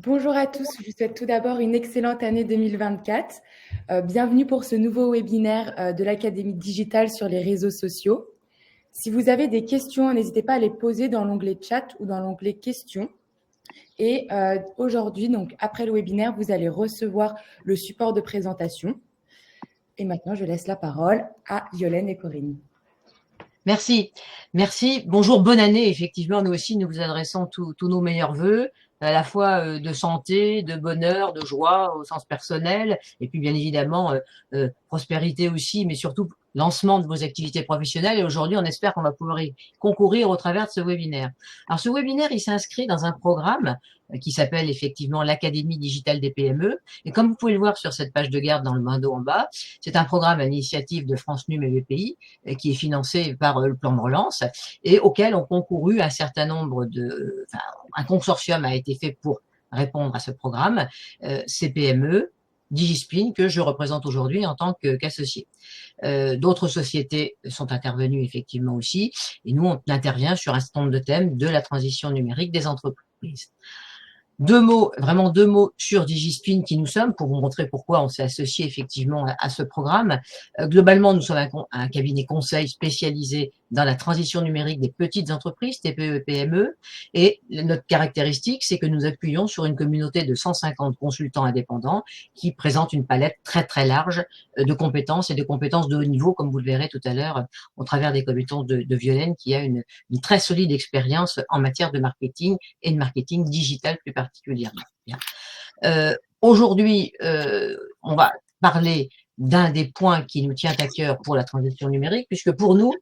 Bonjour à tous, je vous souhaite tout d'abord une excellente année 2024. Bienvenue pour ce nouveau webinaire de l'Académie digitale sur les réseaux sociaux. Si vous avez des questions, n'hésitez pas à les poser dans l'onglet chat ou dans l'onglet questions. Et aujourd'hui, donc après le webinaire, vous allez recevoir le support de présentation. Et maintenant, je laisse la parole à Violaine et Corinne. Merci. Bonjour, bonne année. Effectivement, nous aussi, nous vous adressons tous nos meilleurs vœux, à la fois de santé, de bonheur, de joie au sens personnel, et puis bien évidemment prospérité aussi, mais surtout lancement de vos activités professionnelles. Et aujourd'hui, on espère qu'on va pouvoir y concourir au travers de ce webinaire. Alors, ce webinaire, il s'inscrit dans un programme qui s'appelle effectivement l'Académie digitale des PME. Et comme vous pouvez le voir sur cette page de garde dans le bandeau en bas, c'est un programme à l'initiative de France Num et BPI qui est financé par le plan de relance et auquel ont concouru un certain nombre un consortium a été fait pour répondre à ce programme, CPME, Digispin, que je représente aujourd'hui en tant qu'associé. D'autres sociétés sont intervenues effectivement aussi, et nous, on intervient sur un certain nombre de thèmes de la transition numérique des entreprises. Vraiment deux mots sur Digispin qui nous sommes, pour vous montrer pourquoi on s'est associé effectivement à ce programme. Globalement, nous sommes un cabinet conseil spécialisé dans la transition numérique des petites entreprises, TPE et PME. Et notre caractéristique, c'est que nous appuyons sur une communauté de 150 consultants indépendants qui présentent une palette très très large de compétences et de compétences de haut niveau, comme vous le verrez tout à l'heure au travers des compétences de Violaine, qui a une très solide expérience en matière de marketing et de marketing digital plus particulièrement. Aujourd'hui, on va parler d'un des points qui nous tient à cœur pour la transition numérique, puisque pour nous,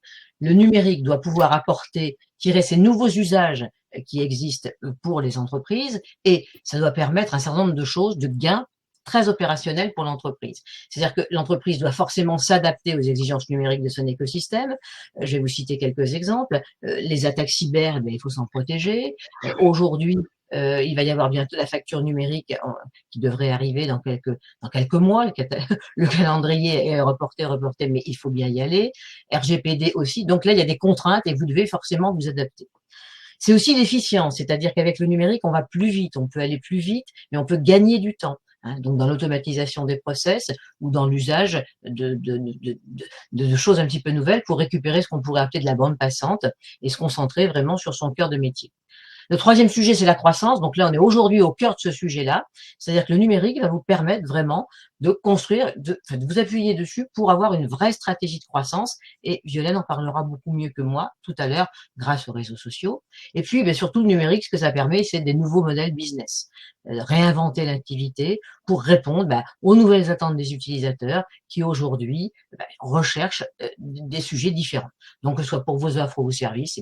le numérique doit pouvoir apporter, tirer ces nouveaux usages qui existent pour les entreprises, et ça doit permettre un certain nombre de choses, de gains très opérationnels pour l'entreprise. C'est-à-dire que l'entreprise doit forcément s'adapter aux exigences numériques de son écosystème. Je vais vous citer quelques exemples. Les attaques cyber, il faut s'en protéger. Aujourd'hui, il va y avoir bientôt la facture numérique qui devrait arriver dans quelques mois. Le calendrier est reporté, mais il faut bien y aller. RGPD aussi. Donc là, il y a des contraintes et vous devez forcément vous adapter. C'est aussi l'efficience, c'est-à-dire qu'avec le numérique, on va plus vite, on peut aller plus vite, mais on peut gagner du temps. Donc dans l'automatisation des process ou dans l'usage de choses un petit peu nouvelles pour récupérer ce qu'on pourrait appeler de la bande passante et se concentrer vraiment sur son cœur de métier. Le troisième sujet, c'est la croissance. Donc là, on est aujourd'hui au cœur de ce sujet-là. C'est-à-dire que le numérique va vous permettre vraiment de construire, de vous appuyer dessus pour avoir une vraie stratégie de croissance. Et Violaine en parlera beaucoup mieux que moi tout à l'heure grâce aux réseaux sociaux. Et puis, surtout, le numérique, ce que ça permet, c'est des nouveaux modèles business. Réinventer l'activité pour répondre aux nouvelles attentes des utilisateurs qui aujourd'hui recherchent des sujets différents. Donc, que ce soit pour vos offres ou vos services,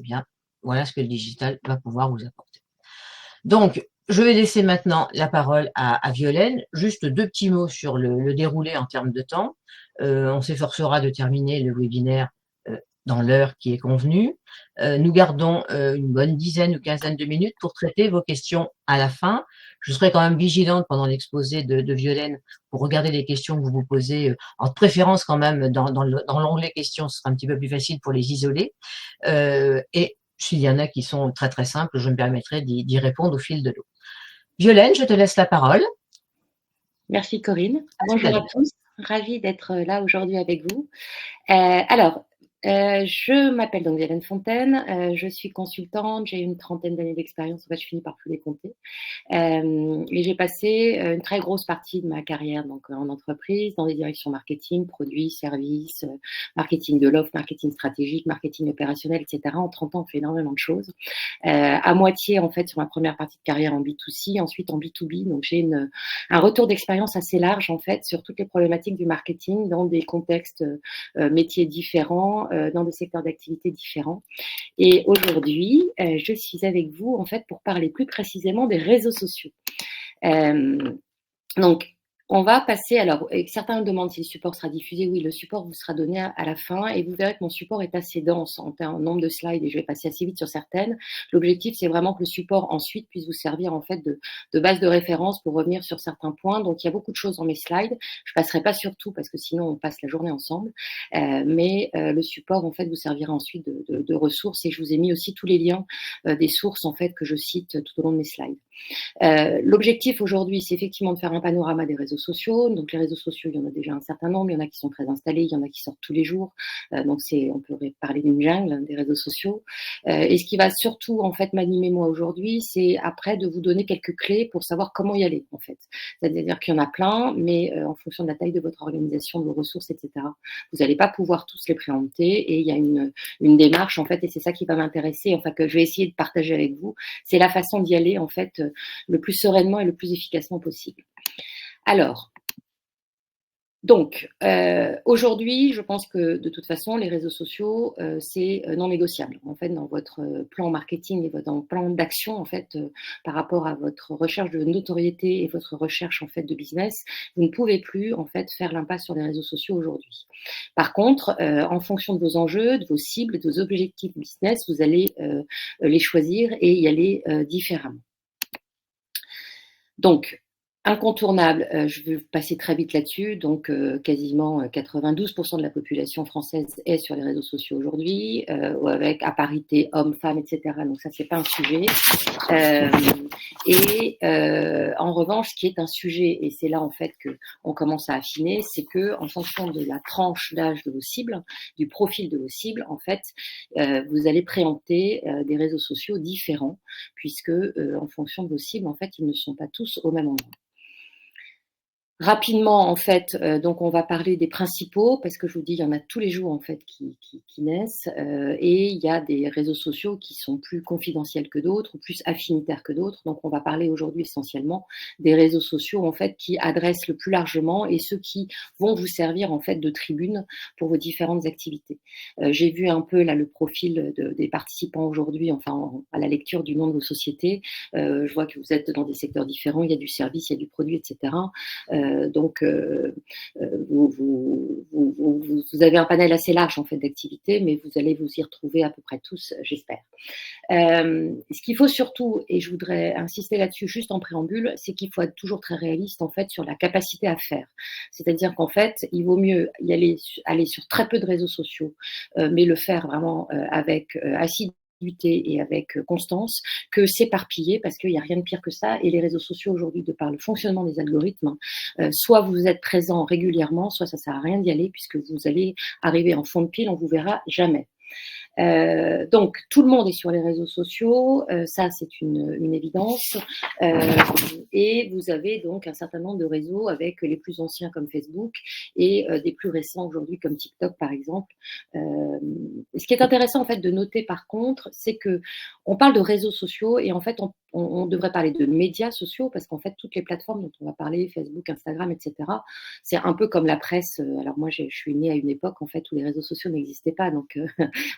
voilà ce que le digital va pouvoir vous apporter. Donc, je vais laisser maintenant la parole à Violaine. Juste deux petits mots sur le déroulé en termes de temps. On s'efforcera de terminer le webinaire dans l'heure qui est convenue. Nous gardons une bonne dizaine ou quinzaine de minutes pour traiter vos questions à la fin. Je serai quand même vigilante pendant l'exposé de Violaine pour regarder les questions que vous vous posez, en préférence quand même dans l'onglet questions, ce sera un petit peu plus facile pour les isoler. Et s'il y en a qui sont très très simples, je me permettrai d'y répondre au fil de l'eau. Violaine, je te laisse la parole. Merci Corinne. Bonjour à tous, ravie d'être là aujourd'hui avec vous. Je m'appelle donc Violaine Fontaine, je suis consultante, j'ai une trentaine d'années d'expérience, en fait je finis par plus les compter. Et j'ai passé une très grosse partie de ma carrière donc, en entreprise, dans les directions marketing, produits, services, marketing de l'offre, marketing stratégique, marketing opérationnel, etc. En 30 ans, on fait énormément de choses. À moitié, en fait, sur ma première partie de carrière en B2C, ensuite en B2B. Donc, j'ai un retour d'expérience assez large, en fait, sur toutes les problématiques du marketing dans des contextes métiers différents, dans des secteurs d'activité différents. Et aujourd'hui, je suis avec vous, en fait, pour parler plus précisément des réseaux sociaux. Donc, on va passer, alors certains me demandent si le support sera diffusé. Oui, le support vous sera donné à la fin et vous verrez que mon support est assez dense en nombre de slides et je vais passer assez vite sur certaines. L'objectif, c'est vraiment que le support ensuite puisse vous servir en fait de base de référence pour revenir sur certains points. Donc, il y a beaucoup de choses dans mes slides. Je passerai pas sur tout parce que sinon on passe la journée ensemble. Mais le support en fait vous servira ensuite de ressources et je vous ai mis aussi tous les liens des sources en fait que je cite tout au long de mes slides. L'objectif aujourd'hui, c'est effectivement de faire un panorama des réseaux sociaux. Donc les réseaux sociaux, il y en a déjà un certain nombre, il y en a qui sont très installés, il y en a qui sortent tous les jours. Donc on pourrait parler d'une jungle des réseaux sociaux. Et ce qui va surtout en fait m'animer moi aujourd'hui, c'est après de vous donner quelques clés pour savoir comment y aller en fait. C'est-à-dire qu'il y en a plein, mais en fonction de la taille de votre organisation, de vos ressources, etc. Vous n'allez pas pouvoir tous les préempter et il y a une démarche en fait, et c'est ça qui va m'intéresser, enfin que je vais essayer de partager avec vous. C'est la façon d'y aller en fait le plus sereinement et le plus efficacement possible. Alors, donc, aujourd'hui, je pense que de toute façon, les réseaux sociaux, c'est non négociable. En fait, dans votre plan marketing et dans votre plan d'action, en fait, par rapport à votre recherche de notoriété et votre recherche en fait de business, vous ne pouvez plus en fait faire l'impasse sur les réseaux sociaux aujourd'hui. Par contre, en fonction de vos enjeux, de vos cibles, de vos objectifs business, vous allez les choisir et y aller différemment. Donc, incontournable, je vais passer très vite là-dessus. Donc, quasiment 92% de la population française est sur les réseaux sociaux aujourd'hui, avec à parité hommes-femmes, etc. Donc ça, c'est pas un sujet. En revanche, ce qui est un sujet, et c'est là en fait que on commence à affiner, c'est que en fonction de la tranche d'âge de vos cibles, du profil de vos cibles, en fait, vous allez préempter des réseaux sociaux différents, puisque en fonction de vos cibles, en fait, ils ne sont pas tous au même endroit. Rapidement, en fait, donc on va parler des principaux, parce que je vous dis, il y en a tous les jours en fait qui naissent, et il y a des réseaux sociaux qui sont plus confidentiels que d'autres, ou plus affinitaires que d'autres. Donc on va parler aujourd'hui essentiellement des réseaux sociaux en fait qui adressent le plus largement et ceux qui vont vous servir en fait de tribune pour vos différentes activités. J'ai vu un peu là le profil des participants aujourd'hui, enfin à la lecture du nom de vos sociétés. Je vois que vous êtes dans des secteurs différents, il y a du service, il y a du produit, etc. Donc, vous avez un panel assez large en fait d'activités, mais vous allez vous y retrouver à peu près tous, j'espère. Ce qu'il faut surtout, et je voudrais insister là-dessus juste en préambule, c'est qu'il faut être toujours très réaliste en fait sur la capacité à faire. C'est-à-dire qu'en fait, il vaut mieux aller sur très peu de réseaux sociaux, mais le faire vraiment avec assiduité et avec constance, que s'éparpiller, parce qu'il n'y a rien de pire que ça. Et les réseaux sociaux aujourd'hui, de par le fonctionnement des algorithmes, soit vous êtes présent régulièrement, soit ça ne sert à rien d'y aller, puisque vous allez arriver en fond de pile, on ne vous verra jamais. Donc tout le monde est sur les réseaux sociaux, ça c'est une évidence, et vous avez donc un certain nombre de réseaux avec les plus anciens comme Facebook et des plus récents aujourd'hui comme TikTok par exemple. Ce qui est intéressant en fait de noter par contre, c'est que on parle de réseaux sociaux et en fait on devrait parler de médias sociaux, parce qu'en fait toutes les plateformes dont on va parler, Facebook, Instagram, etc., c'est un peu comme la presse. Alors moi je suis née à une époque en fait où les réseaux sociaux n'existaient pas, donc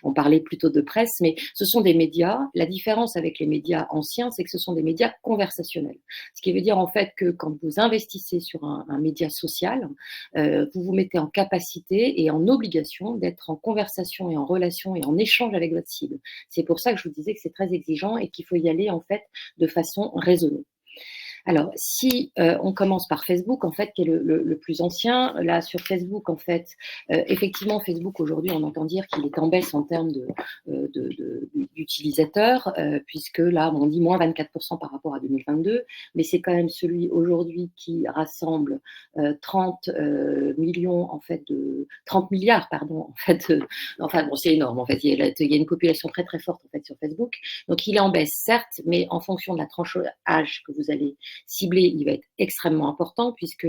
on parlait plutôt de presse, mais ce sont des médias. La différence avec les médias anciens, c'est que ce sont des médias conversationnels. Ce qui veut dire en fait que quand vous investissez sur un média social, vous vous mettez en capacité et en obligation d'être en conversation et en relation et en échange avec votre cible. C'est pour ça que je vous disais que c'est très exigeant et qu'il faut y aller en fait de façon raisonnée. Alors, si on commence par Facebook, en fait, qui est le plus ancien, là, sur Facebook, en fait, effectivement, Facebook, aujourd'hui, on entend dire qu'il est en baisse en termes d'utilisateurs, puisque là, on dit moins 24% par rapport à 2022, mais c'est quand même celui aujourd'hui qui rassemble 30 millions, en fait, 30 milliards, pardon, en fait, enfin, bon, c'est énorme, en fait, il y a une population très, très forte, en fait, sur Facebook, donc il est en baisse, certes, mais en fonction de la tranche d'âge que vous allez ciblé, il va être extrêmement important, puisque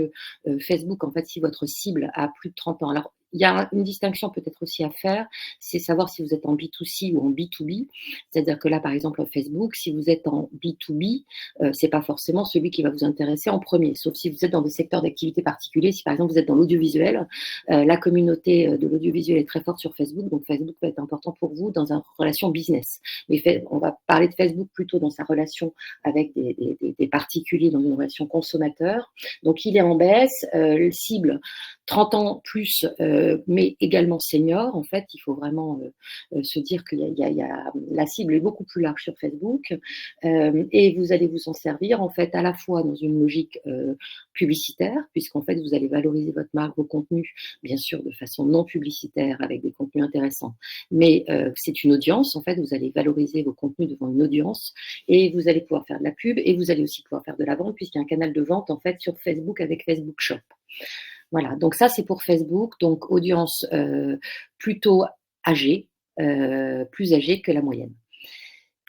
Facebook, en fait, si votre cible a plus de 30 ans, alors il y a une distinction peut-être aussi à faire, c'est savoir si vous êtes en B2C ou en B2B. C'est-à-dire que là, par exemple, Facebook, si vous êtes en B2B, c'est pas forcément celui qui va vous intéresser en premier, sauf si vous êtes dans des secteurs d'activité particuliers. Si par exemple vous êtes dans l'audiovisuel, la communauté de l'audiovisuel est très forte sur Facebook, donc Facebook va être important pour vous dans une relation business. Mais on va parler de Facebook plutôt dans sa relation avec des particuliers, dans une relation consommateur. Donc il est en baisse, cible 30 ans plus mais également seniors. En fait, il faut vraiment se dire qu'il y a la cible est beaucoup plus large sur Facebook, et vous allez vous en servir en fait à la fois dans une logique publicitaire, puisqu'en fait vous allez valoriser votre marque, vos contenus, bien sûr de façon non publicitaire avec des contenus intéressants, mais c'est une audience. En fait, vous allez valoriser vos contenus devant une audience et vous allez pouvoir faire de la pub et vous allez aussi pouvoir faire de la vente, puisqu'il y a un canal de vente en fait sur Facebook avec Facebook Shop. Voilà, donc ça c'est pour Facebook, donc audience plutôt âgée, plus âgée que la moyenne.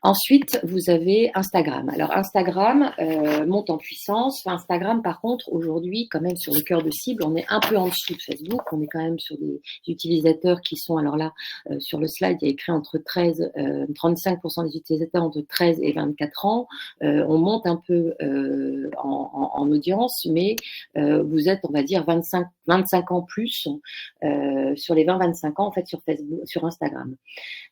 Ensuite, vous avez Instagram. Alors Instagram monte en puissance. Enfin, Instagram, par contre, aujourd'hui, quand même sur le cœur de cible, on est un peu en dessous de Facebook. On est quand même sur des utilisateurs qui sont, alors là, sur le slide, il y a écrit entre 35% des utilisateurs entre 13 et 24 ans. On monte un peu en audience, mais vous êtes, on va dire, 25 ans plus sur les 20-25 ans, en fait, sur Facebook, sur Instagram.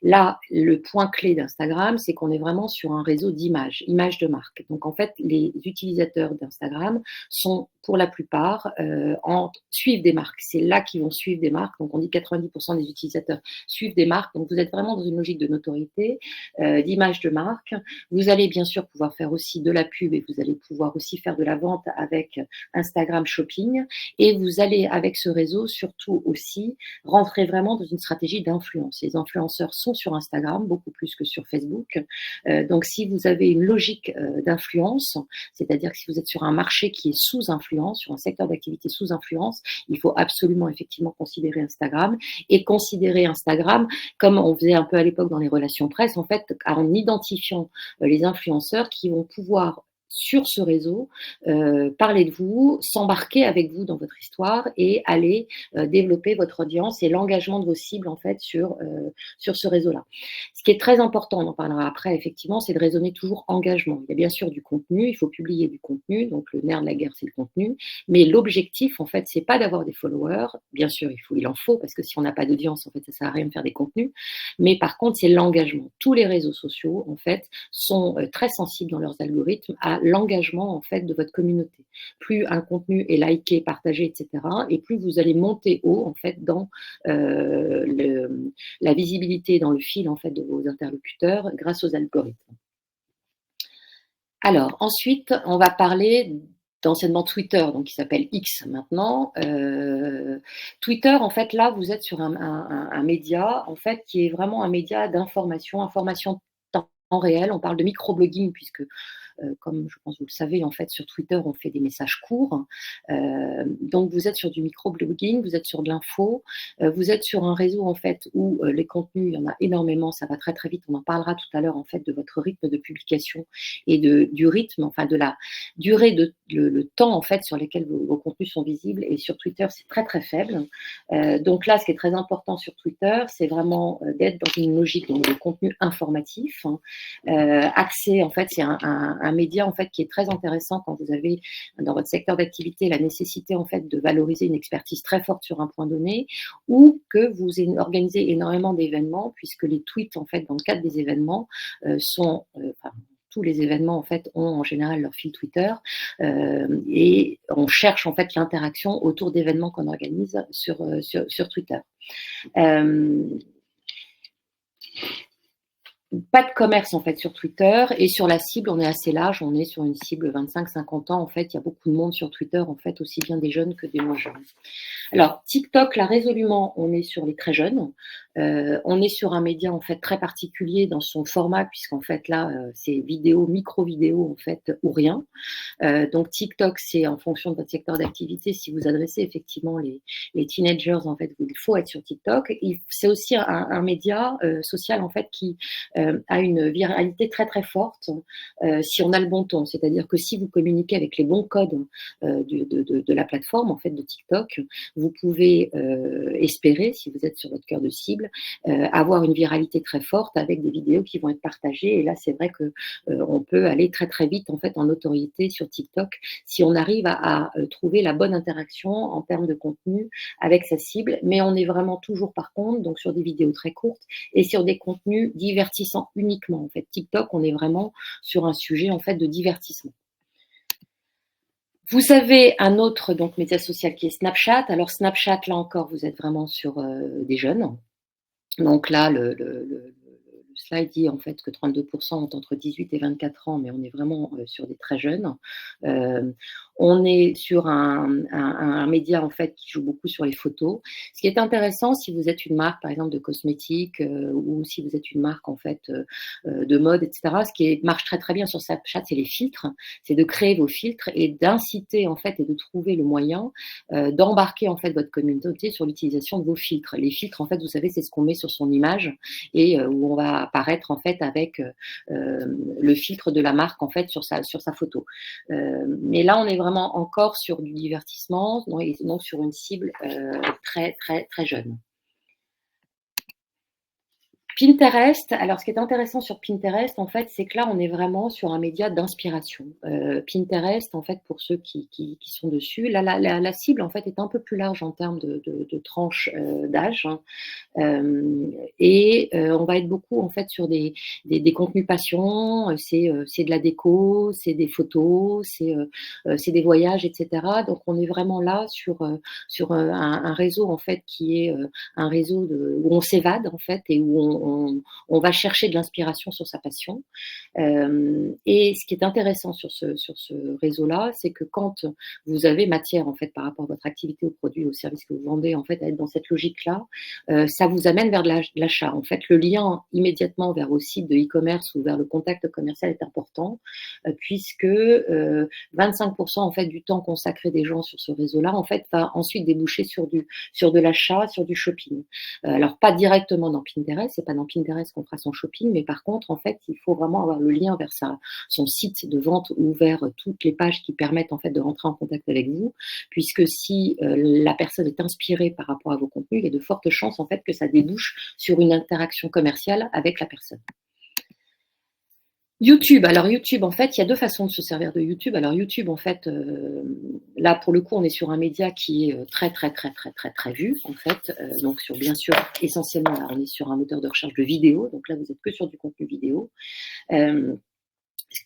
Là, le point clé d'Instagram, c'est qu'on est vraiment sur un réseau d'images, images de marque. Donc, en fait, les utilisateurs d'Instagram sont, pour la plupart, suivent des marques. C'est là qu'ils vont suivre des marques. Donc, on dit 90% des utilisateurs suivent des marques. Donc, vous êtes vraiment dans une logique de notoriété, d'image de marque. Vous allez bien sûr pouvoir faire aussi de la pub et vous allez pouvoir aussi faire de la vente avec Instagram Shopping. Et vous allez, avec ce réseau, surtout aussi, rentrer vraiment dans une stratégie d'influence. Les influenceurs sont sur Instagram, beaucoup plus que sur Facebook. Donc, si vous avez une logique d'influence, c'est-à-dire que si vous êtes sur un marché qui est sous influence, sur un secteur d'activité sous influence, il faut absolument effectivement considérer Instagram et considérer Instagram comme on faisait un peu à l'époque dans les relations presse, en fait, en identifiant les influenceurs qui vont pouvoir sur ce réseau, parler de vous, s'embarquer avec vous dans votre histoire et aller développer votre audience et l'engagement de vos cibles en fait sur ce réseau-là. Ce qui est très important, on en parlera après effectivement, c'est de raisonner toujours engagement. Il y a bien sûr du contenu, il faut publier du contenu, donc le nerf de la guerre c'est le contenu, mais l'objectif en fait c'est pas d'avoir des followers, bien sûr il en faut parce que si on n'a pas d'audience en fait ça sert à rien de faire des contenus, mais par contre c'est l'engagement. Tous les réseaux sociaux en fait sont très sensibles dans leurs algorithmes à l'engagement en fait de votre communauté. Plus un contenu est liké, partagé, etc., et plus vous allez monter haut en fait dans la visibilité, dans le fil en fait de vos interlocuteurs grâce aux algorithmes. Alors ensuite, on va parler d'anciennement Twitter, donc qui s'appelle X maintenant. Twitter, en fait, là, vous êtes sur un média, en fait, qui est vraiment un média d'information, information temps réel. On parle de microblogging puisque comme je pense que vous le savez, en fait, sur Twitter, on fait des messages courts. Donc, vous êtes sur du microblogging, vous êtes sur de l'info, vous êtes sur un réseau, en fait, où les contenus, il y en a énormément, ça va très, très vite. On en parlera tout à l'heure, en fait, de votre rythme de publication et du rythme, enfin, de la durée, le temps, en fait, sur lesquels vos contenus sont visibles. Et sur Twitter, c'est très, très faible. Donc là, ce qui est très important sur Twitter, c'est vraiment d'être dans une logique de contenu informatif, axé, en fait, c'est un média en fait qui est très intéressant quand vous avez dans votre secteur d'activité la nécessité en fait de valoriser une expertise très forte sur un point donné ou que vous organisez énormément d'événements puisque les tweets en fait dans le cadre des événements sont tous les événements en fait ont en général leur fil Twitter et on cherche en fait l'interaction autour d'événements qu'on organise sur Twitter. Pas de commerce en fait sur Twitter et sur la cible on est assez large, on est sur une cible 25-50 ans en fait, il y a beaucoup de monde sur Twitter en fait, aussi bien des jeunes que des moins jeunes. Alors TikTok là résolument on est sur les très jeunes, on est sur un média en fait très particulier dans son format puisqu'en fait là c'est vidéo, micro-vidéo en fait ou rien. Donc TikTok c'est en fonction de votre secteur d'activité, si vous adressez effectivement les teenagers en fait, il faut être sur TikTok. C'est aussi un média social en fait qui a une viralité très très forte si on a le bon ton, c'est-à-dire que si vous communiquez avec les bons codes de la plateforme en fait de TikTok, vous pouvez espérer, si vous êtes sur votre cœur de cible, avoir une viralité très forte avec des vidéos qui vont être partagées. Et là, c'est vrai que on peut aller très très vite en fait en notoriété sur TikTok si on arrive à trouver la bonne interaction en termes de contenu avec sa cible. Mais on est vraiment toujours par contre donc sur des vidéos très courtes et sur des contenus divertissants uniquement. En fait, TikTok, on est vraiment sur un sujet en fait de divertissement. Vous avez un autre donc média social qui est Snapchat. Alors Snapchat, là encore, vous êtes vraiment sur des jeunes. Donc là, le slide dit en fait que 32% ont entre 18 et 24 ans, mais on est vraiment sur des très jeunes. On est sur un média en fait qui joue beaucoup sur les photos. Ce qui est intéressant, si vous êtes une marque par exemple de cosmétiques ou si vous êtes une marque en fait de mode, etc. Ce qui marche très très bien sur Snapchat, c'est les filtres. C'est de créer vos filtres et d'inciter en fait et de trouver le moyen d'embarquer en fait votre communauté sur l'utilisation de vos filtres. Les filtres, en fait, vous savez, c'est ce qu'on met sur son image et où on va apparaître en fait avec le filtre de la marque en fait sur sa photo. Mais là, on est vraiment encore sur du divertissement, et donc sur une cible très très très jeune. Pinterest, alors ce qui est intéressant sur Pinterest, en fait, c'est que là, on est vraiment sur un média d'inspiration. Pinterest, en fait, pour ceux qui sont dessus, là, la cible, en fait, est un peu plus large en termes de tranche d'âge. Hein. On va être beaucoup en fait sur des contenus passion, c'est de la déco, c'est des photos, c'est des voyages, etc. Donc on est vraiment là sur un réseau en fait qui est un réseau où on s'évade en fait et où on va chercher de l'inspiration sur sa passion. Et ce qui est intéressant sur ce réseau-là, c'est que quand vous avez matière en fait par rapport à votre activité, aux produits, aux services que vous vendez, en fait, à être dans cette logique-là, ça vous amène vers de l'achat. En fait, le lien immédiatement vers vos sites de e-commerce ou vers le contact commercial est important, puisque 25% en fait du temps consacré des gens sur ce réseau-là, en fait, va ensuite déboucher sur de l'achat, sur du shopping. Alors pas directement dans Pinterest, c'est pas dans Pinterest qu'on fera son shopping, mais par contre, en fait, il faut vraiment avoir le lien vers son site de vente ou vers toutes les pages qui permettent en fait de rentrer en contact avec vous, puisque si la personne est inspirée par rapport à vos contenus, il y a de fortes chances en fait que ça débouche sur une interaction commerciale avec la personne. YouTube. Alors YouTube, en fait, il y a deux façons de se servir de YouTube. Alors YouTube, en fait, là pour le coup, on est sur un média qui est très très très très très très vu, en fait. Donc sur bien sûr, essentiellement, là, on est sur un moteur de recherche de vidéo. Donc là, vous êtes que sur du contenu vidéo.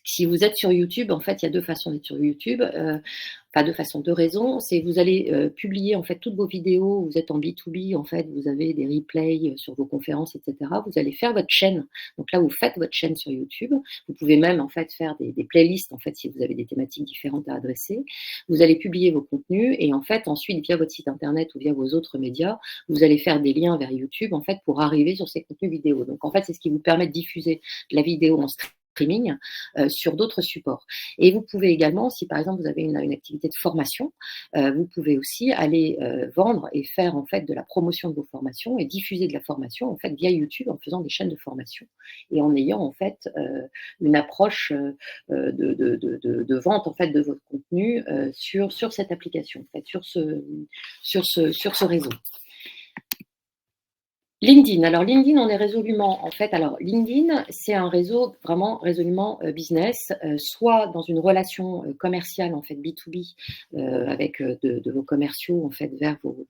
Si vous êtes sur YouTube, en fait, il y a deux façons d'être sur YouTube. Pas deux façons, deux raisons. C'est vous allez publier en fait toutes vos vidéos. Vous êtes en B2B, en fait, vous avez des replays sur vos conférences, etc. Vous allez faire votre chaîne. Donc là, vous faites votre chaîne sur YouTube. Vous pouvez même en fait faire des playlists en fait si vous avez des thématiques différentes à adresser. Vous allez publier vos contenus et en fait ensuite via votre site internet ou via vos autres médias, vous allez faire des liens vers YouTube en fait pour arriver sur ces contenus vidéo. Donc en fait, c'est ce qui vous permet de diffuser de la vidéo en streaming sur d'autres supports. Et vous pouvez également, si par exemple vous avez une activité de formation, vous pouvez aussi aller vendre et faire en fait de la promotion de vos formations et diffuser de la formation en fait via YouTube en faisant des chaînes de formation et en ayant en fait une approche de vente en fait de votre contenu sur cette application, en fait, sur ce réseau. LinkedIn. Alors LinkedIn, on est résolument en fait. Alors LinkedIn, c'est un réseau vraiment résolument business, soit dans une relation commerciale en fait B2B avec de vos commerciaux en fait vers vos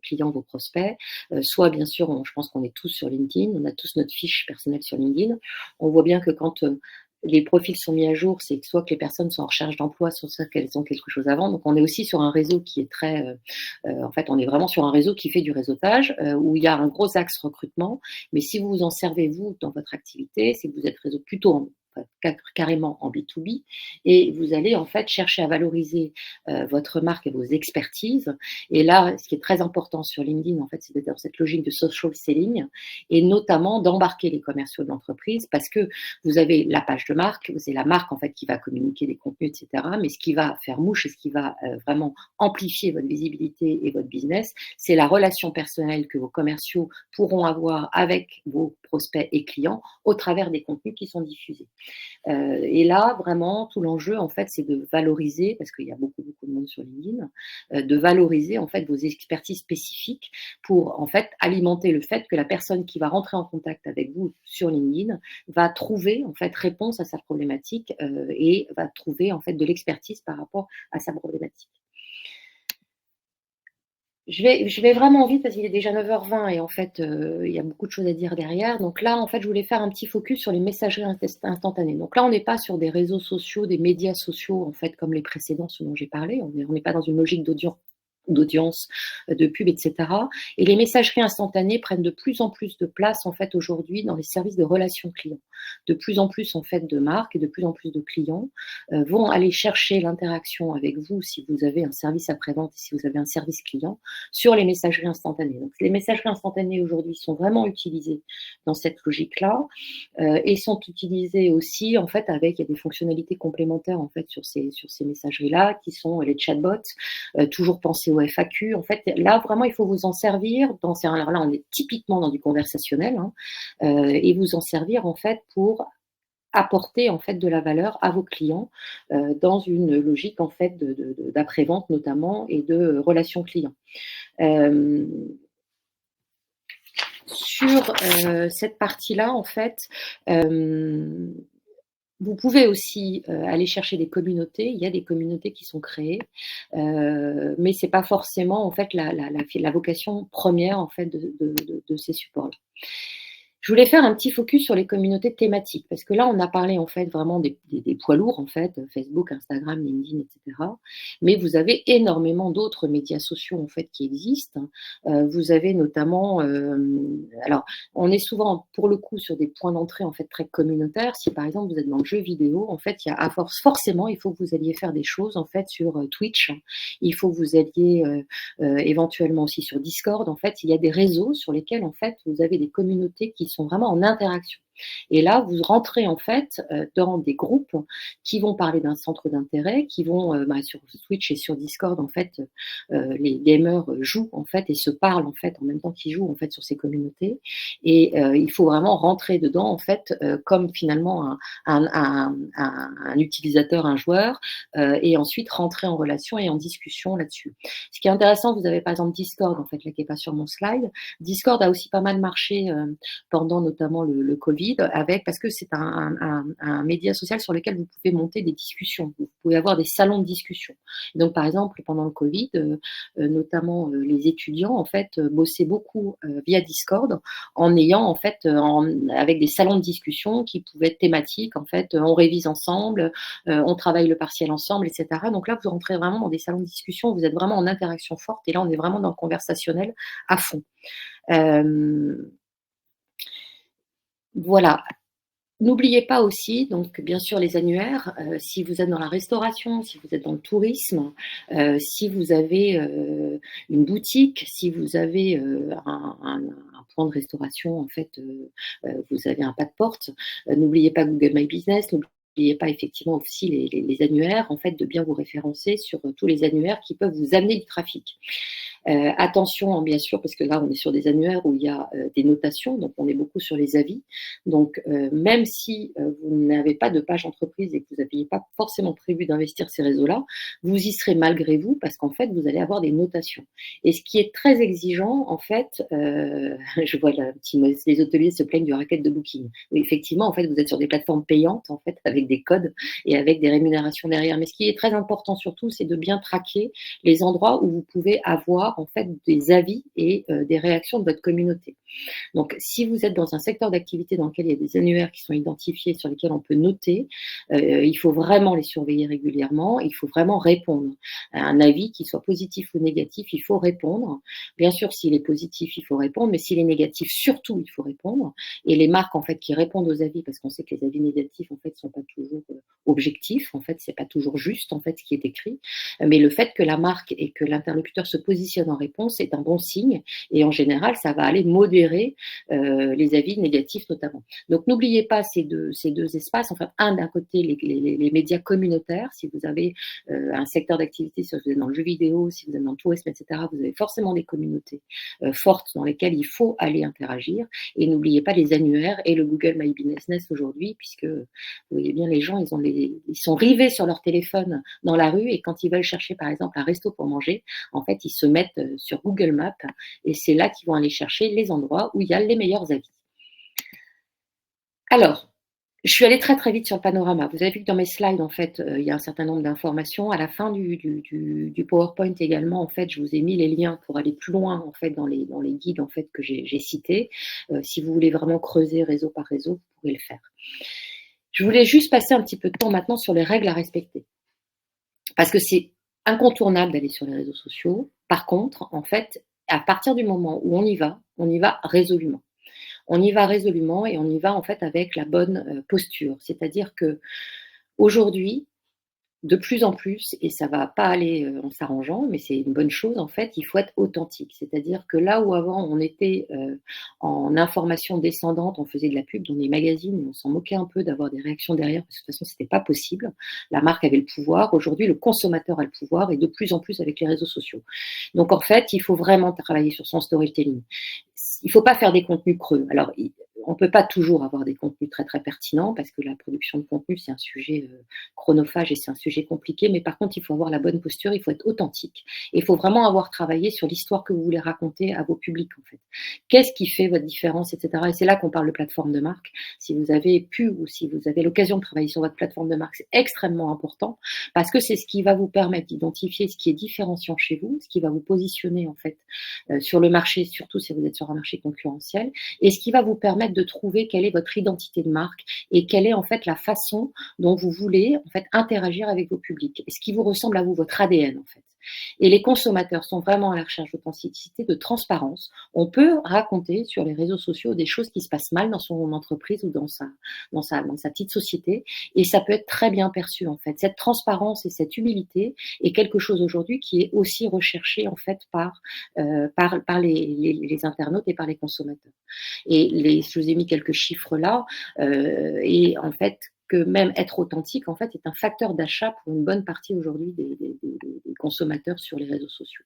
clients, vos prospects, soit bien sûr, je pense qu'on est tous sur LinkedIn, on a tous notre fiche personnelle sur LinkedIn. On voit bien que quand les profils sont mis à jour, c'est soit que les personnes sont en recherche d'emploi, soit qu'elles ont quelque chose à vendre. Donc, on est aussi sur un réseau qui est très... en fait, on est vraiment sur un réseau qui fait du réseautage, où il y a un gros axe recrutement. Mais si vous vous en servez, vous, dans votre activité, c'est que vous êtes réseau plutôt carrément en B2B et vous allez en fait chercher à valoriser votre marque et vos expertises. Et là, ce qui est très important sur LinkedIn, en fait, c'est d'être dans cette logique de social selling et notamment d'embarquer les commerciaux de l'entreprise parce que vous avez la page de marque, c'est la marque en fait qui va communiquer des contenus, etc. Mais ce qui va faire mouche et ce qui va vraiment amplifier votre visibilité et votre business, c'est la relation personnelle que vos commerciaux pourront avoir avec vos prospects et clients au travers des contenus qui sont diffusés. Et là, vraiment, tout l'enjeu, en fait, c'est de valoriser, parce qu'il y a beaucoup de monde sur LinkedIn, de valoriser, en fait, vos expertises spécifiques pour, en fait, alimenter le fait que la personne qui va rentrer en contact avec vous sur LinkedIn va trouver, en fait, réponse à sa problématique et va trouver, en fait, de l'expertise par rapport à sa problématique. Je vais vraiment vite parce qu'il est déjà 9h20 et en fait, il y a beaucoup de choses à dire derrière. Donc là, en fait, je voulais faire un petit focus sur les messageries instantanées. Donc là, on n'est pas sur des réseaux sociaux, des médias sociaux, en fait, comme les précédents, ce dont j'ai parlé. On n'est pas dans une logique d'audience, de pub, etc. Et les messageries instantanées prennent de plus en plus de place en fait aujourd'hui dans les services de relations clients. De plus en plus en fait de marques et de plus en plus de clients vont aller chercher l'interaction avec vous si vous avez un service après-vente et si vous avez un service client sur les messageries instantanées. Donc les messageries instantanées aujourd'hui sont vraiment utilisées dans cette logique-là et sont utilisées aussi en fait avec il y a des fonctionnalités complémentaires en fait sur ces messageries-là qui sont les chatbots, toujours penser au FAQ. En fait, là, vraiment, il faut vous en servir. Alors là, on est typiquement dans du conversationnel, hein, et vous en servir, en fait, pour apporter, en fait, de la valeur à vos clients dans une logique, en fait, d'après-vente, notamment, et de relations clients. Sur cette partie-là, en fait, vous pouvez aussi aller chercher des communautés. Il y a des communautés qui sont créées, mais c'est pas forcément en fait la vocation première en fait de ces supports-là. Je voulais faire un petit focus sur les communautés thématiques parce que là, on a parlé en fait vraiment des poids lourds en fait, Facebook, Instagram, LinkedIn, etc. Mais vous avez énormément d'autres médias sociaux en fait qui existent. Vous avez notamment, alors, on est souvent pour le coup sur des points d'entrée en fait très communautaires. Si par exemple vous êtes dans le jeu vidéo, en fait, il y a à force forcément, il faut que vous alliez faire des choses en fait sur Twitch. Il faut que vous alliez éventuellement aussi sur Discord. En fait, il y a des réseaux sur lesquels en fait vous avez des communautés qui sont vraiment en interaction. Et là, vous rentrez en fait dans des groupes qui vont parler d'un centre d'intérêt, qui vont sur Twitch et sur Discord en fait, les gamers jouent en fait et se parlent en fait en même temps qu'ils jouent en fait sur ces communautés. Et il faut vraiment rentrer dedans en fait comme finalement un utilisateur, un joueur, et ensuite rentrer en relation et en discussion là-dessus. Ce qui est intéressant, vous avez par exemple Discord en fait là qui est pas sur mon slide. Discord a aussi pas mal marché pendant notamment le Covid parce que c'est un média social sur lequel vous pouvez monter des discussions. Vous pouvez avoir des salons de discussion. Et donc par exemple pendant le Covid, notamment les étudiants en fait bossaient beaucoup via Discord en ayant en fait avec des salons de discussion qui pouvaient être thématiques en fait, on révise ensemble, on travaille le partiel ensemble, etc. Donc là vous rentrez vraiment dans des salons de discussion, vous êtes vraiment en interaction forte et là on est vraiment dans le conversationnel à fond. Voilà. N'oubliez pas aussi, donc bien sûr les annuaires, si vous êtes dans la restauration, si vous êtes dans le tourisme, si vous avez une boutique, si vous avez un point de restauration, en fait, vous avez un pas de porte, n'oubliez pas Google My Business, n'oubliez pas effectivement aussi les annuaires, en fait, de bien vous référencer sur tous les annuaires qui peuvent vous amener du trafic. Attention, bien sûr, parce que là, on est sur des annuaires où il y a des notations, donc on est beaucoup sur les avis. Donc, même si vous n'avez pas de page entreprise et que vous n'aviez pas forcément prévu d'investir ces réseaux-là, vous y serez malgré vous parce qu'en fait, vous allez avoir des notations. Et ce qui est très exigeant, en fait, je vois les hôteliers se plaignent du racket de Booking. Oui, effectivement, en fait, vous êtes sur des plateformes payantes, en fait, avec des codes et avec des rémunérations derrière. Mais ce qui est très important surtout, c'est de bien traquer les endroits où vous pouvez avoir en fait des avis et des réactions de votre communauté. Donc, si vous êtes dans un secteur d'activité dans lequel il y a des annuaires qui sont identifiés, sur lesquels on peut noter, il faut vraiment les surveiller régulièrement. Il faut vraiment répondre à un avis, qu'il soit positif ou négatif, il faut répondre. Bien sûr, s'il est positif, il faut répondre, mais s'il est négatif, surtout, il faut répondre. Et les marques en fait qui répondent aux avis, parce qu'on sait que les avis négatifs en fait sont pas toujours objectifs. En fait, c'est pas toujours juste en fait ce qui est écrit. Mais le fait que la marque et que l'interlocuteur se positionne en réponse est un bon signe. Et en général, ça va aller modérer les avis négatifs notamment. Donc, n'oubliez pas ces deux espaces. Enfin, d'un côté, les médias communautaires. Si vous avez un secteur d'activité, si vous êtes dans le jeu vidéo, si vous êtes dans le tourisme, etc., vous avez forcément des communautés fortes dans lesquelles il faut aller interagir. Et n'oubliez pas les annuaires et le Google My Business aujourd'hui, puisque vous voyez bien, les gens, ils sont rivés sur leur téléphone dans la rue et quand ils veulent chercher, par exemple, un resto pour manger, en fait, ils se mettent sur Google Maps et c'est là qu'ils vont aller chercher les endroits où il y a les meilleurs avis. Alors, Je suis allée très très vite sur le panorama. Vous avez vu que dans mes slides, en fait, il y a un certain nombre d'informations. À la fin du PowerPoint également, en fait, je vous ai mis les liens pour aller plus loin, en fait, dans les guides, en fait, que j'ai cités. Si vous voulez vraiment creuser réseau par réseau, vous pourrez le faire. Je voulais juste passer un petit peu de temps maintenant sur les règles à respecter. Parce que c'est incontournable d'aller sur les réseaux sociaux. Par contre, en fait, à partir du moment où on y va résolument. On y va résolument et on y va en fait avec la bonne posture. C'est-à-dire que aujourd'hui, de plus en plus, et ça va pas aller en s'arrangeant, mais c'est une bonne chose en fait, il faut être authentique. C'est-à-dire que là où avant on était en information descendante, on faisait de la pub dans des magazines et on s'en moquait un peu d'avoir des réactions derrière, parce que de toute façon c'était pas possible. La marque avait le pouvoir. Aujourd'hui, le consommateur a le pouvoir et de plus en plus avec les réseaux sociaux. Donc en fait, il faut vraiment travailler sur son storytelling. Il ne faut pas faire des contenus creux. Alors, on ne peut pas toujours avoir des contenus très très pertinents parce que la production de contenu, c'est un sujet chronophage et c'est un sujet compliqué. Mais par contre, il faut avoir la bonne posture, il faut être authentique. Et il faut vraiment avoir travaillé sur l'histoire que vous voulez raconter à vos publics, en fait. Qu'est-ce qui fait votre différence, etc. Et c'est là qu'on parle de plateforme de marque. Si vous avez pu ou si vous avez l'occasion de travailler sur votre plateforme de marque, c'est extrêmement important parce que c'est ce qui va vous permettre d'identifier ce qui est différenciant chez vous, ce qui va vous positionner, en fait, sur le marché, surtout si vous êtes sur un marché concurrentiel, et ce qui va vous permettre de trouver quelle est votre identité de marque et quelle est en fait la façon dont vous voulez en fait interagir avec vos publics, et ce qui vous ressemble à vous, votre ADN en fait. Et les consommateurs sont vraiment à la recherche d'authenticité, de transparence. On peut raconter sur les réseaux sociaux des choses qui se passent mal dans son entreprise ou dans sa petite société, et ça peut être très bien perçu en fait. Cette transparence et cette humilité est quelque chose aujourd'hui qui est aussi recherché en fait par les internautes et par les consommateurs. Et je vous ai mis quelques chiffres là, et en fait, que même être authentique, en fait, est un facteur d'achat pour une bonne partie aujourd'hui des consommateurs sur les réseaux sociaux.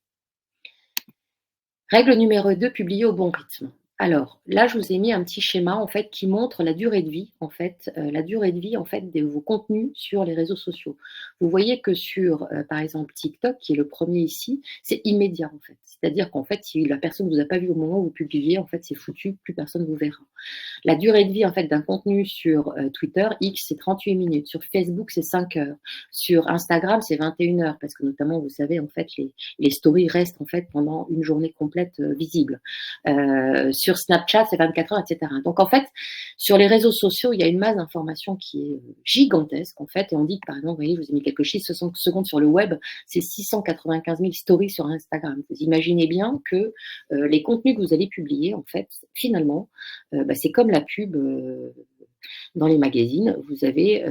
Règle numéro 2, publier au bon rythme. Alors là, je vous ai mis un petit schéma en fait qui montre la durée de vie en fait, de vos contenus sur les réseaux sociaux. Vous voyez que sur par exemple TikTok, qui est le premier ici, c'est immédiat en fait. C'est-à-dire qu'en fait, si la personne ne vous a pas vu au moment où vous publiez, en fait, c'est foutu, plus personne ne vous verra. La durée de vie en fait d'un contenu sur Twitter, X, c'est 38 minutes. Sur Facebook, c'est 5 heures. Sur Instagram, c'est 21 heures parce que notamment, vous savez, en fait, les stories restent en fait pendant une journée complète visible. Sur Snapchat, c'est 24 heures, etc. Donc en fait, sur les réseaux sociaux, il y a une masse d'informations qui est gigantesque en fait. Et on dit que par exemple, vous voyez, je vous ai mis quelques chiffres, 60 secondes sur le web, c'est 695 000 stories sur Instagram. Vous imaginez bien que les contenus que vous allez publier, en fait, finalement, c'est comme la pub dans les magazines. Vous avez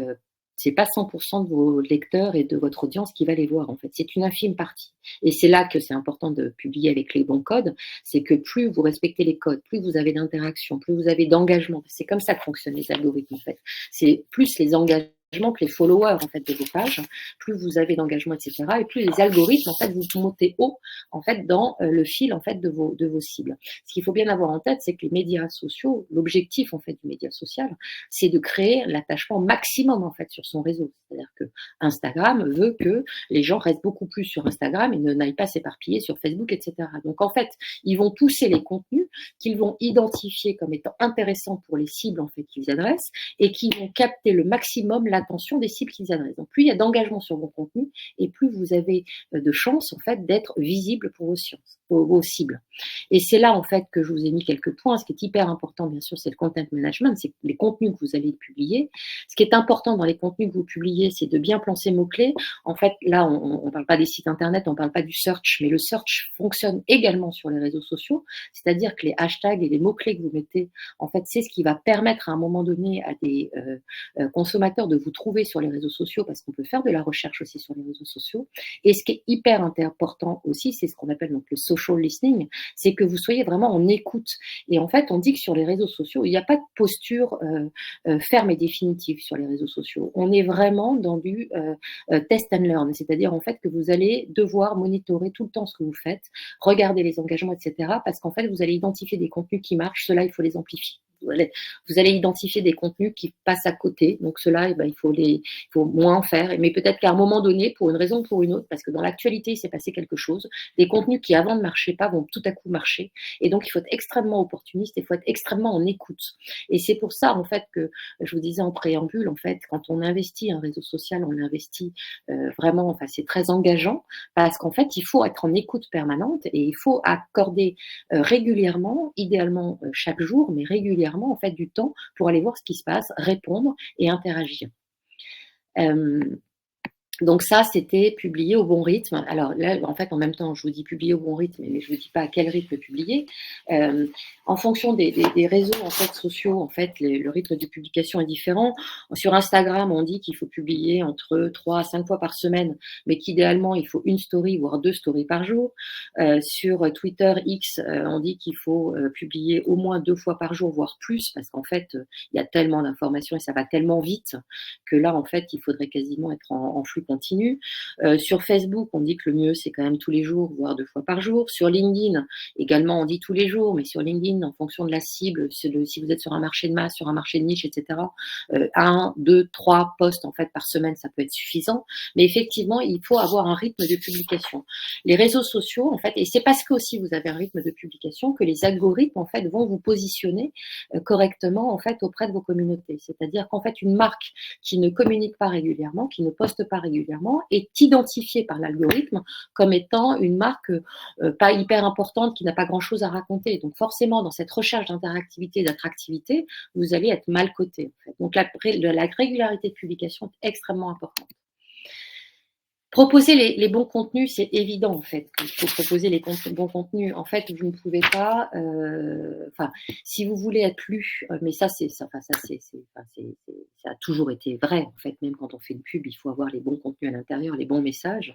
c'est pas 100% de vos lecteurs et de votre audience qui va les voir en fait, c'est une infime partie. Et c'est là que c'est important de publier avec les bons codes, c'est que plus vous respectez les codes, plus vous avez d'interaction, plus vous avez d'engagement. C'est comme ça que fonctionnent les algorithmes en fait. C'est plus les engagements que les followers en fait de vos pages, plus vous avez d'engagement, etc. Et plus les algorithmes en fait vous montez haut en fait dans le fil en fait de vos cibles. Ce qu'il faut bien avoir en tête, c'est que les médias sociaux, l'objectif en fait du média social, c'est de créer l'attachement maximum en fait sur son réseau. C'est-à-dire que Instagram veut que les gens restent beaucoup plus sur Instagram et ne n'aillent pas s'éparpiller sur Facebook, etc. Donc en fait, ils vont pousser les contenus qu'ils vont identifier comme étant intéressants pour les cibles en fait qu'ils adressent et qui vont capter le maximum l'attention des cibles qu'ils adressent. Donc plus il y a d'engagement sur vos contenus et plus vous avez de chances en fait d'être visible pour vos cibles. Et c'est là en fait que je vous ai mis quelques points. Ce qui est hyper important, bien sûr, c'est le content management, c'est les contenus que vous allez publier. Ce qui est important dans les contenus que vous publiez, c'est de bien placer mots-clés. En fait, là, on ne parle pas des sites internet, on ne parle pas du search, mais le search fonctionne également sur les réseaux sociaux. C'est-à-dire que les hashtags et les mots-clés que vous mettez, en fait, c'est ce qui va permettre à un moment donné à des consommateurs de vous trouver sur les réseaux sociaux, parce qu'on peut faire de la recherche aussi sur les réseaux sociaux. Et ce qui est hyper important aussi, c'est ce qu'on appelle donc le social listening, c'est que vous soyez vraiment en écoute. Et en fait, on dit que sur les réseaux sociaux, il n'y a pas de posture ferme et définitive sur les réseaux sociaux. On est vraiment dans du test and learn, c'est-à-dire en fait que vous allez devoir monitorer tout le temps ce que vous faites, regarder les engagements, etc. Parce qu'en fait, vous allez identifier des contenus qui marchent, ceux-là, il faut les amplifier. vous allez identifier des contenus qui passent à côté. Donc ceux-là, il faut moins en faire. Mais peut-être qu'à un moment donné, pour une raison ou pour une autre, parce que dans l'actualité, il s'est passé quelque chose, des contenus qui avant ne marchaient pas vont tout à coup marcher. Et donc, il faut être extrêmement opportuniste et il faut être extrêmement en écoute. Et c'est pour ça, en fait, que je vous disais en préambule, en fait, quand on investit un réseau social, on investit vraiment, enfin, c'est très engageant parce qu'en fait, il faut être en écoute permanente et il faut accorder régulièrement, idéalement chaque jour, mais régulièrement, en fait, du temps pour aller voir ce qui se passe, répondre et interagir. Donc ça, c'était publié au bon rythme. Alors là, en fait, en même temps, je vous dis publier au bon rythme, mais je vous dis pas à quel rythme publier. En fonction des réseaux en fait sociaux, en fait, le rythme de publication est différent. Sur Instagram, on dit qu'il faut publier entre 3 à 5 fois par semaine, mais qu'idéalement, il faut une story, voire 2 stories par jour. Sur Twitter X, on dit qu'il faut publier au moins 2 fois par jour, voire plus, parce qu'en fait, il y a tellement d'informations et ça va tellement vite que là, en fait, il faudrait quasiment être en flux continu. Sur Facebook, on dit que le mieux, c'est quand même tous les jours, voire 2 fois par jour. Sur LinkedIn, également, on dit tous les jours, mais sur LinkedIn, en fonction de la cible, si vous êtes sur un marché de masse, sur un marché de niche, etc., 1, 2, 3 posts en fait par semaine, ça peut être suffisant. Mais effectivement, il faut avoir un rythme de publication. Les réseaux sociaux, en fait, et c'est parce que aussi vous avez un rythme de publication que les algorithmes, en fait, vont vous positionner correctement, en fait, auprès de vos communautés. C'est-à-dire qu'en fait, une marque qui ne communique pas régulièrement, qui ne poste pas régulièrement, est identifiée par l'algorithme comme étant une marque pas hyper importante, qui n'a pas grand-chose à raconter. Donc forcément, dans cette recherche d'interactivité, d'attractivité, vous allez être mal coté. En fait. Donc la régularité de publication est extrêmement importante. Proposer les bons contenus, c'est évident en fait. Il faut proposer les bons contenus. En fait, vous ne pouvez pas. Si vous voulez être lu, mais ça a toujours été vrai en fait. Même quand on fait une pub, il faut avoir les bons contenus à l'intérieur, les bons messages.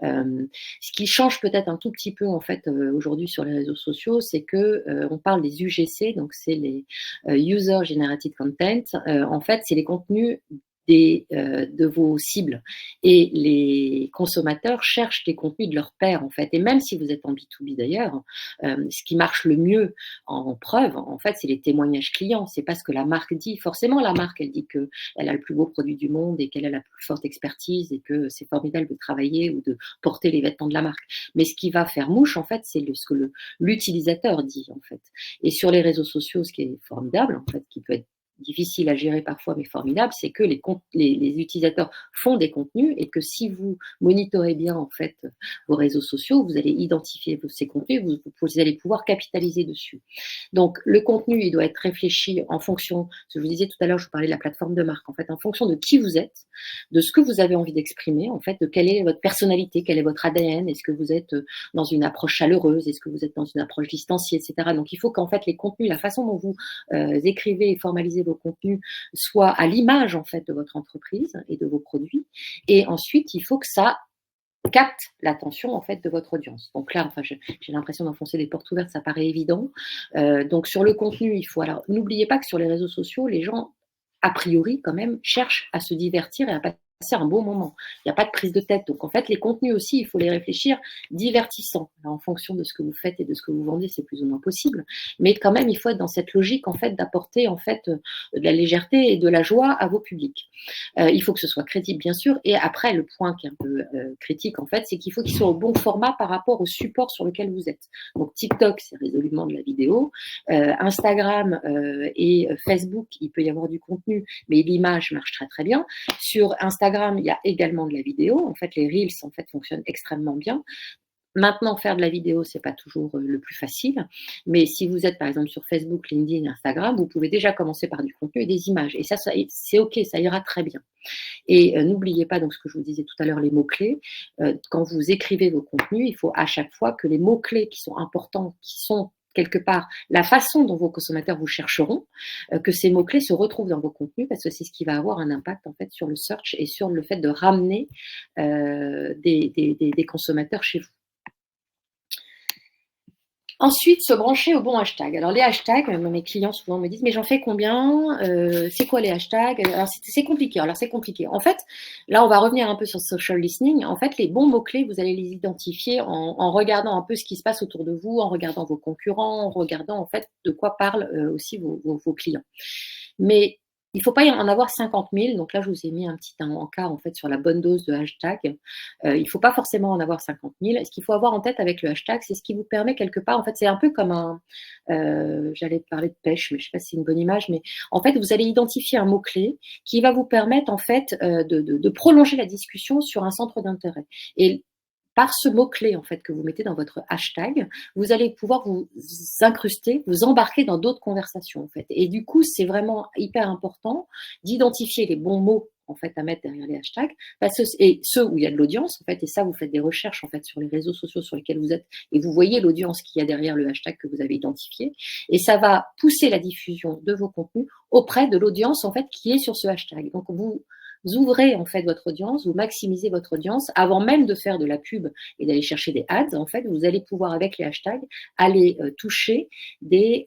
Ce qui change peut-être un tout petit peu en fait aujourd'hui sur les réseaux sociaux, c'est que on parle des UGC, donc c'est les User Generated Content. En fait, c'est les contenus de vos cibles. Et les consommateurs cherchent des contenus de leur pairs, en fait. Et même si vous êtes en B2B d'ailleurs, ce qui marche le mieux en preuve, en fait, c'est les témoignages clients. C'est pas ce que la marque dit. Forcément, la marque, elle dit qu'elle a le plus beau produit du monde et qu'elle a la plus forte expertise et que c'est formidable de travailler ou de porter les vêtements de la marque. Mais ce qui va faire mouche, en fait, c'est ce que l'utilisateur dit, en fait. Et sur les réseaux sociaux, ce qui est formidable, en fait, qui peut être difficile à gérer parfois, mais formidable, c'est que les utilisateurs font des contenus et que si vous monitorez bien en fait vos réseaux sociaux, vous allez identifier ces contenus, vous allez pouvoir capitaliser dessus. Donc le contenu, il doit être réfléchi en fonction, ce que je vous disais tout à l'heure, je vous parlais de la plateforme de marque, en fait, en fonction de qui vous êtes, de ce que vous avez envie d'exprimer, en fait, de quelle est votre personnalité, quel est votre ADN, est-ce que vous êtes dans une approche chaleureuse, est-ce que vous êtes dans une approche distanciée, etc. Donc il faut qu'en fait les contenus, la façon dont vous écrivez et formalisez vos contenus soit à l'image en fait de votre entreprise et de vos produits. Et ensuite, il faut que ça capte l'attention en fait de votre audience. Donc là, enfin, j'ai l'impression d'enfoncer des portes ouvertes, ça paraît évident. Donc sur le contenu, il faut alors n'oubliez pas que sur les réseaux sociaux, les gens a priori quand même cherchent à se divertir et à passer un bon moment. Il n'y a pas de prise de tête. Donc en fait, les contenus aussi, il faut les réfléchir divertissants. Alors, en fonction de ce que vous faites et de ce que vous vendez, c'est plus ou moins possible. Mais quand même, il faut être dans cette logique en fait d'apporter en fait de la légèreté et de la joie à vos publics. Il faut que ce soit crédible, bien sûr. Et après, le point qui est un peu critique en fait, c'est qu'il faut qu'il soit au bon format par rapport au support sur lequel vous êtes. Donc TikTok, c'est résolument de la vidéo. Instagram et Facebook, il peut y avoir du contenu, mais l'image marche très très bien. Sur Instagram, il y a également de la vidéo. En fait, les Reels en fait fonctionnent extrêmement bien. Maintenant, faire de la vidéo, c'est pas toujours le plus facile, mais si vous êtes par exemple sur Facebook, LinkedIn, Instagram, vous pouvez déjà commencer par du contenu et des images. Et ça c'est ok, ça ira très bien. Et n'oubliez pas donc ce que je vous disais tout à l'heure, les mots-clés. Quand vous écrivez vos contenus, il faut à chaque fois que les mots-clés qui sont importants, qui sont quelque part la façon dont vos consommateurs vous chercheront, que ces mots-clés se retrouvent dans vos contenus parce que c'est ce qui va avoir un impact en fait sur le search et sur le fait de ramener des consommateurs chez vous. Ensuite, se brancher au bon hashtag. Alors, les hashtags, mes clients souvent me disent, mais j'en fais combien? C'est quoi les hashtags? Alors, c'est compliqué. Alors, c'est compliqué. En fait, là, on va revenir un peu sur social listening. En fait, les bons mots-clés, vous allez les identifier en regardant un peu ce qui se passe autour de vous, en regardant vos concurrents, en regardant, en fait, de quoi parlent aussi vos clients. Mais il ne faut pas en avoir 50 000. Donc là, je vous ai mis un petit encart en fait sur la bonne dose de hashtag. Il ne faut pas forcément en avoir 50 000. Ce qu'il faut avoir en tête avec le hashtag, c'est ce qui vous permet quelque part, en fait, c'est un peu comme un, j'allais parler de pêche, mais je ne sais pas si c'est une bonne image, mais en fait, vous allez identifier un mot-clé qui va vous permettre en fait de prolonger la discussion sur un centre d'intérêt. Et par ce mot-clé en fait que vous mettez dans votre hashtag, vous allez pouvoir vous incruster, vous embarquer dans d'autres conversations en fait. Et du coup, c'est vraiment hyper important d'identifier les bons mots en fait à mettre derrière les hashtags, et ceux où il y a de l'audience en fait. Et ça, vous faites des recherches en fait sur les réseaux sociaux sur lesquels vous êtes et vous voyez l'audience qu'il y a derrière le hashtag que vous avez identifié. Et ça va pousser la diffusion de vos contenus auprès de l'audience en fait qui est sur ce hashtag. Donc vous ouvrez en fait votre audience, vous maximisez votre audience avant même de faire de la pub et d'aller chercher des ads. En fait, vous allez pouvoir avec les hashtags aller toucher des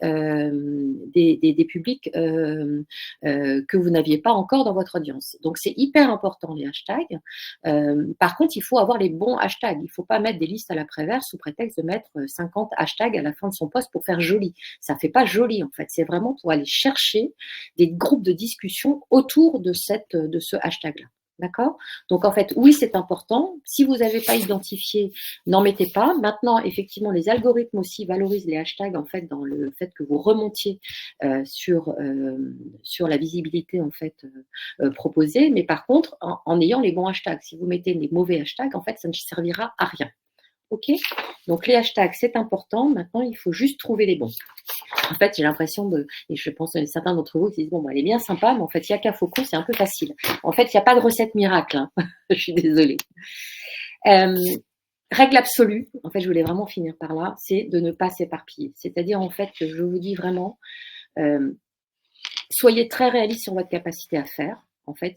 publics que vous n'aviez pas encore dans votre audience. Donc c'est hyper important les hashtags. Par contre, il faut avoir les bons hashtags. Il ne faut pas mettre des listes à l'après-vert sous prétexte de mettre 50 hashtags à la fin de son post pour faire joli. Ça ne fait pas joli en fait. C'est vraiment pour aller chercher des groupes de discussion autour de ce hashtag-là. D'accord? Donc, en fait, oui, c'est important. Si vous n'avez pas identifié, n'en mettez pas. Maintenant, effectivement, les algorithmes aussi valorisent les hashtags, en fait, dans le fait que vous remontiez sur la visibilité, en fait, proposée. Mais par contre, en ayant les bons hashtags. Si vous mettez des mauvais hashtags, en fait, ça ne servira à rien. OK? Donc, les hashtags, c'est important. Maintenant, il faut juste trouver les bons. En fait, j'ai l'impression et je pense que certains d'entre vous qui disent, bon, elle est bien sympa, mais en fait, il y a qu'à Faucon, c'est un peu facile. En fait, il n'y a pas de recette miracle. Hein. Je suis désolée. Règle absolue, en fait, je voulais vraiment finir par là, c'est de ne pas s'éparpiller. C'est-à-dire, en fait, que je vous dis vraiment, soyez très réaliste sur votre capacité à faire. En fait,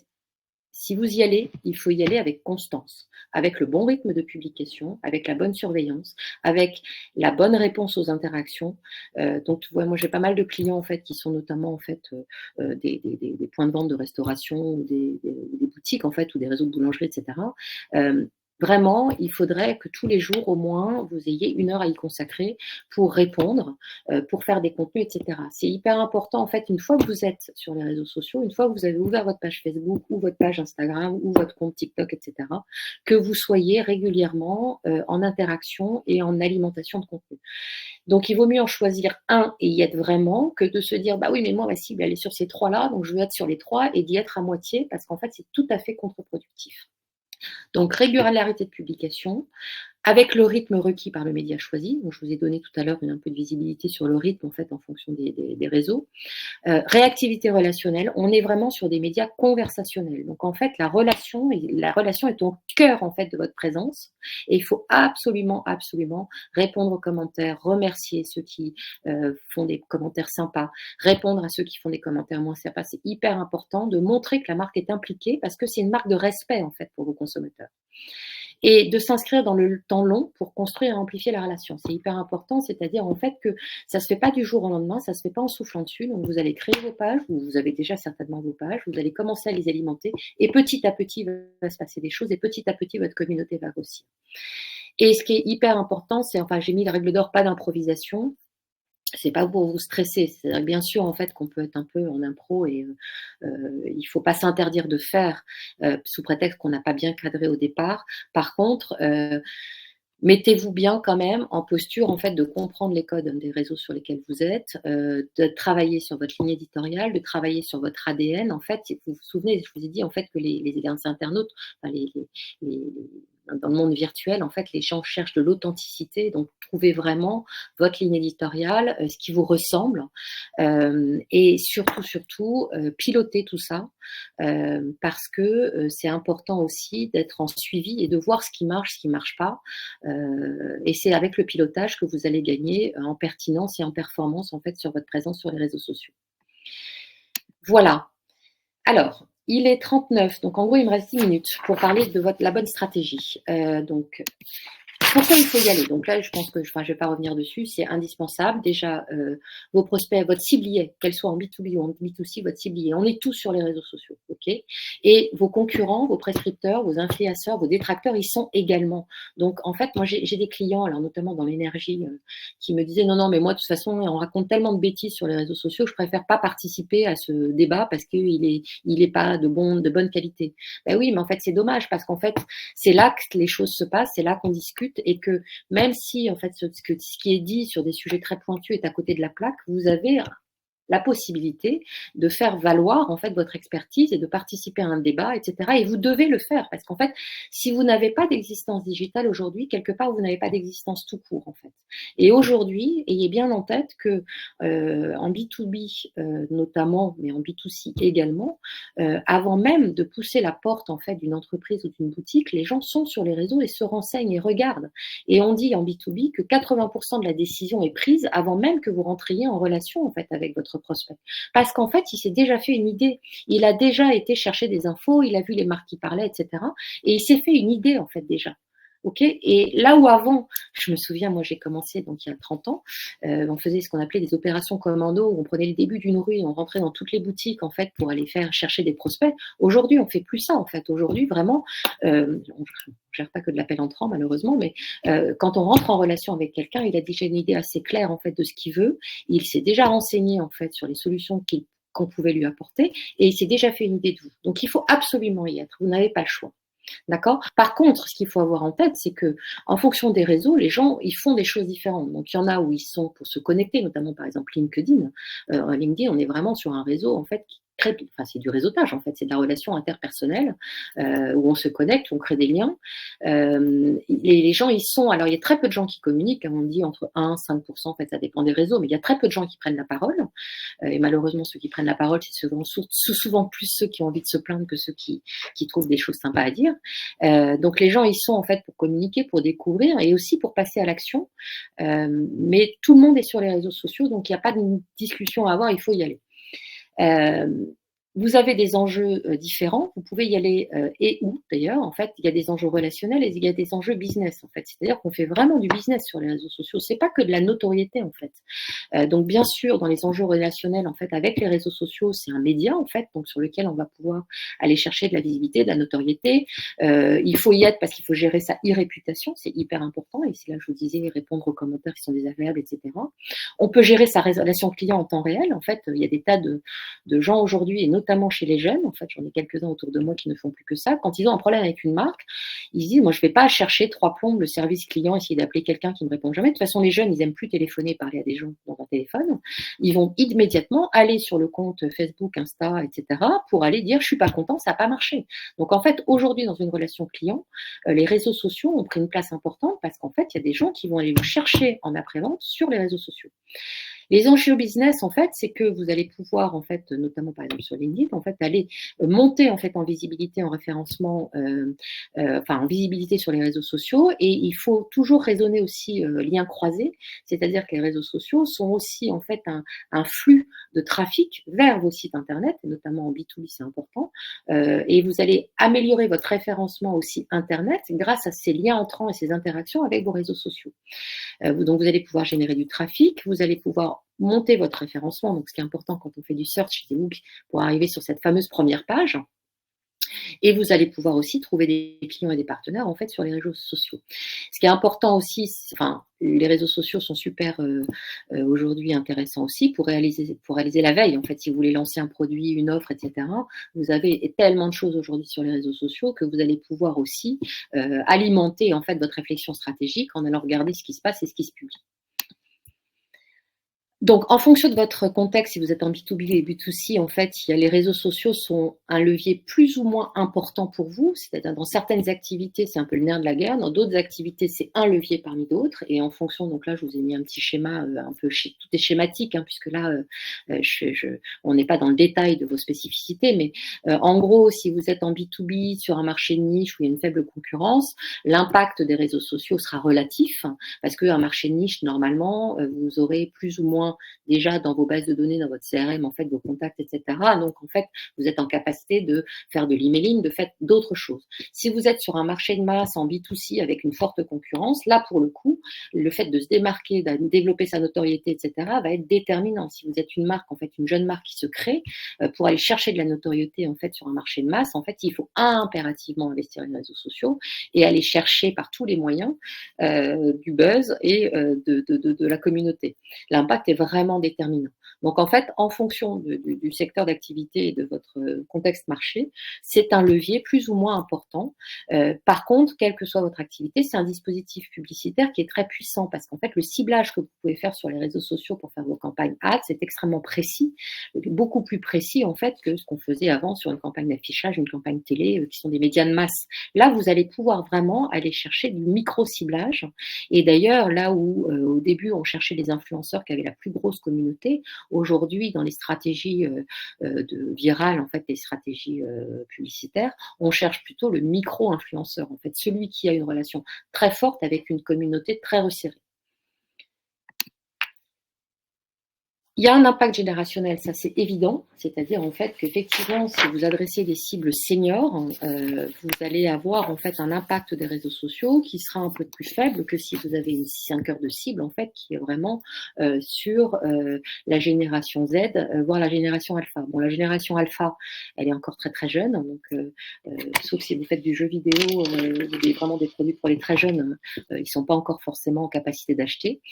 si vous y allez, il faut y aller avec constance, avec le bon rythme de publication, avec la bonne surveillance, avec la bonne réponse aux interactions. Donc, tu vois, moi, j'ai pas mal de clients en fait qui sont notamment en fait des points de vente de restauration, ou des boutiques en fait, ou des réseaux de boulangerie, etc. Vraiment, il faudrait que tous les jours, au moins, vous ayez 1 heure à y consacrer pour répondre, pour faire des contenus, etc. C'est hyper important, en fait, une fois que vous êtes sur les réseaux sociaux, une fois que vous avez ouvert votre page Facebook ou votre page Instagram ou votre compte TikTok, etc., que vous soyez régulièrement en interaction et en alimentation de contenu. Donc, il vaut mieux en choisir un et y être vraiment que de se dire, bah oui, mais moi, ma cible, elle est sur ces 3-là, donc je veux être sur les 3 et d'y être à moitié parce qu'en fait, c'est tout à fait contre-productif. Donc, régularité de publication, avec le rythme requis par le média choisi. Donc, je vous ai donné tout à l'heure un peu de visibilité sur le rythme en fait en fonction des réseaux. Réactivité relationnelle, on est vraiment sur des médias conversationnels. Donc en fait, la relation est au cœur en fait de votre présence et il faut absolument répondre aux commentaires, remercier ceux qui font des commentaires sympas, répondre à ceux qui font des commentaires moins sympas. C'est hyper important de montrer que la marque est impliquée parce que c'est une marque de respect en fait pour vos consommateurs. Et de s'inscrire dans le temps long pour construire et amplifier la relation. C'est hyper important, c'est-à-dire en fait que ça ne se fait pas du jour au lendemain, ça ne se fait pas en soufflant dessus. Donc vous allez créer vos pages, vous avez déjà certainement vos pages, vous allez commencer à les alimenter et petit à petit, il va se passer des choses et petit à petit, votre communauté va grossir. Et ce qui est hyper important, c'est, enfin, j'ai mis la règle d'or, pas d'improvisation. C'est pas pour vous stresser. C'est bien sûr en fait qu'on peut être un peu en impro et il faut pas s'interdire de faire sous prétexte qu'on n'a pas bien cadré au départ. Par contre, mettez-vous bien quand même en posture en fait de comprendre les codes des réseaux sur lesquels vous êtes, de travailler sur votre ligne éditoriale, de travailler sur votre ADN. En fait, vous vous souvenez, je vous ai dit en fait que les internautes, enfin, dans le monde virtuel, en fait, les gens cherchent de l'authenticité. Donc, trouvez vraiment votre ligne éditoriale, ce qui vous ressemble. Et surtout, pilotez tout ça parce que c'est important aussi d'être en suivi et de voir ce qui marche pas. Et c'est avec le pilotage que vous allez gagner en pertinence et en performance en fait sur votre présence sur les réseaux sociaux. Voilà. Alors, il est 39, donc en gros, il me reste 10 minutes pour parler de la bonne stratégie. Donc, pourquoi il faut y aller? Donc là, je pense que, enfin, je vais pas revenir dessus, c'est indispensable. Déjà, vos prospects, votre ciblier, qu'elle soit en B2B ou en B2C, votre ciblier, on est tous sur les réseaux sociaux, ok? Et vos concurrents, vos prescripteurs, vos influenceurs, vos détracteurs, ils sont également. Donc, en fait, moi, j'ai des clients, alors notamment dans l'énergie, qui me disaient non, mais moi, de toute façon, on raconte tellement de bêtises sur les réseaux sociaux, je préfère pas participer à ce débat parce qu'il est pas de bonne qualité. Ben oui, mais en fait, c'est dommage parce qu'en fait, c'est là que les choses se passent, c'est là qu'on discute et que même si en fait ce qui est dit sur des sujets très pointus est à côté de la plaque, vous avez la possibilité de faire valoir en fait votre expertise et de participer à un débat, etc. Et vous devez le faire parce qu'en fait, si vous n'avez pas d'existence digitale aujourd'hui, quelque part vous n'avez pas d'existence tout court en fait. Et aujourd'hui, ayez bien en tête que en B2B notamment, mais en B2C également, avant même de pousser la porte en fait d'une entreprise ou d'une boutique, les gens sont sur les réseaux et se renseignent et regardent. Et on dit en B2B que 80% de la décision est prise avant même que vous rentriez en relation en fait avec votre prospect. Parce qu'en fait, il s'est déjà fait une idée. Il a déjà été chercher des infos, il a vu les marques qui parlaient, etc. Et il s'est fait une idée en fait déjà. Ok, et là où avant, je me souviens, moi j'ai commencé donc il y a 30 ans, on faisait ce qu'on appelait des opérations commando, où on prenait le début d'une rue et on rentrait dans toutes les boutiques en fait pour aller faire chercher des prospects. Aujourd'hui, on fait plus ça en fait. Aujourd'hui, vraiment, on gère pas que de l'appel entrant malheureusement, mais quand on rentre en relation avec quelqu'un, il a déjà une idée assez claire en fait de ce qu'il veut. Il s'est déjà renseigné en fait sur les solutions qu'on pouvait lui apporter et il s'est déjà fait une idée de vous. Donc il faut absolument y être. Vous n'avez pas le choix. D'accord. Par contre, ce qu'il faut avoir en tête, c'est que, en fonction des réseaux, les gens, ils font des choses différentes. Donc, il y en a où ils sont pour se connecter, notamment par exemple LinkedIn. LinkedIn, on est vraiment sur un réseau en fait qui crée, enfin, c'est du réseautage en fait, c'est de la relation interpersonnelle où on se connecte, où on crée des liens. Les gens, ils sont, alors il y a très peu de gens qui communiquent, on dit entre 1 5%, en fait, ça dépend des réseaux, mais il y a très peu de gens qui prennent la parole. Et malheureusement, ceux qui prennent la parole, c'est souvent plus ceux qui ont envie de se plaindre que ceux qui trouvent des choses sympas à dire. Donc les gens, ils sont en fait pour communiquer, pour découvrir et aussi pour passer à l'action. Mais tout le monde est sur les réseaux sociaux, donc il n'y a pas de discussion à avoir, il faut y aller. Vous avez des enjeux différents, vous pouvez y aller et où d'ailleurs, en fait, il y a des enjeux relationnels et il y a des enjeux business en fait. C'est-à-dire qu'on fait vraiment du business sur les réseaux sociaux. C'est pas que de la notoriété en fait. Donc bien sûr, dans les enjeux relationnels en fait, avec les réseaux sociaux, c'est un média en fait, donc sur lequel on va pouvoir aller chercher de la visibilité, de la notoriété. Il faut y être parce qu'il faut gérer sa e-réputation, c'est hyper important. Et c'est là que je vous disais répondre aux commentaires qui sont désagréables, etc. On peut gérer sa relation client en temps réel. En fait, il y a des tas de gens aujourd'hui et notamment chez les jeunes, en fait, j'en ai quelques-uns autour de moi qui ne font plus que ça. Quand ils ont un problème avec une marque, ils se disent, moi, je ne vais pas chercher 3 plombes le service client, essayer d'appeler quelqu'un qui ne répond jamais. De toute façon, les jeunes, ils n'aiment plus téléphoner, parler à des gens dans un téléphone. Ils vont immédiatement aller sur le compte Facebook, Insta, etc. pour aller dire, je suis pas content, ça n'a pas marché. Donc, en fait, aujourd'hui, dans une relation client, les réseaux sociaux ont pris une place importante parce qu'en fait, il y a des gens qui vont aller vous chercher en après-vente sur les réseaux sociaux. Les enjeux business, en fait, c'est que vous allez pouvoir, en fait, notamment par exemple sur LinkedIn, en fait, aller monter en fait en visibilité, en référencement, en visibilité sur les réseaux sociaux. Et il faut toujours raisonner aussi lien croisé, c'est-à-dire que les réseaux sociaux sont aussi en fait un flux de trafic vers vos sites internet, et notamment en B2B, c'est important. Et vous allez améliorer votre référencement aussi internet grâce à ces liens entrants et ces interactions avec vos réseaux sociaux. Donc, vous allez pouvoir générer du trafic, vous allez pouvoir monter votre référencement. Donc, ce qui est important quand on fait du search, c'est pour arriver sur cette fameuse première page. Et vous allez pouvoir aussi trouver des clients et des partenaires en fait sur les réseaux sociaux. Ce qui est important aussi, les réseaux sociaux sont super aujourd'hui intéressants aussi pour réaliser la veille. En fait, si vous voulez lancer un produit, une offre, etc., vous avez tellement de choses aujourd'hui sur les réseaux sociaux que vous allez pouvoir aussi alimenter en fait votre réflexion stratégique en allant regarder ce qui se passe et ce qui se publie. Donc, en fonction de votre contexte, si vous êtes en B2B et B2C, en fait, les réseaux sociaux sont un levier plus ou moins important pour vous. C'est-à-dire, dans certaines activités, c'est un peu le nerf de la guerre. Dans d'autres activités, c'est un levier parmi d'autres. Et en fonction, donc là, je vous ai mis un petit schéma, tout est schématique, hein, puisque là, on n'est pas dans le détail de vos spécificités. Mais en gros, si vous êtes en B2B sur un marché de niche où il y a une faible concurrence, l'impact des réseaux sociaux sera relatif, parce qu'un marché de niche, normalement, vous aurez plus ou moins moins déjà dans vos bases de données, dans votre CRM, en fait, vos contacts, etc. Donc, en fait, vous êtes en capacité de faire de l'emailing, de faire d'autres choses. Si vous êtes sur un marché de masse en B2C avec une forte concurrence, là, pour le coup, le fait de se démarquer, de développer sa notoriété, etc., va être déterminant. Si vous êtes une marque, en fait, une jeune marque qui se crée, pour aller chercher de la notoriété, en fait, sur un marché de masse, en fait, il faut impérativement investir dans les réseaux sociaux et aller chercher par tous les moyens du buzz et de la communauté. L'impact est vraiment déterminant. Donc, en fait, en fonction du secteur d'activité et de votre contexte marché, c'est un levier plus ou moins important. Par contre, quelle que soit votre activité, c'est un dispositif publicitaire qui est très puissant parce qu'en fait, le ciblage que vous pouvez faire sur les réseaux sociaux pour faire vos campagnes ads, c'est extrêmement précis, beaucoup plus précis en fait que ce qu'on faisait avant sur une campagne d'affichage, une campagne télé, qui sont des médias de masse. Là, vous allez pouvoir vraiment aller chercher du micro-ciblage. Et d'ailleurs, là où au début, on cherchait les influenceurs qui avaient la plus grosse communauté, aujourd'hui, dans les stratégies virales, en fait, les stratégies publicitaires, on cherche plutôt le micro-influenceur, en fait, celui qui a une relation très forte avec une communauté très resserrée. Il y a un impact générationnel, ça c'est évident, c'est-à-dire en fait qu'effectivement, si vous adressez des cibles seniors, vous allez avoir en fait un impact des réseaux sociaux qui sera un peu plus faible que si vous avez un cœur de cible en fait qui est vraiment sur la génération Z, voire la génération alpha. Bon, la génération alpha, elle est encore très très jeune, donc sauf si vous faites du jeu vidéo, vraiment des produits pour les très jeunes, ils sont pas encore forcément en capacité d'acheter.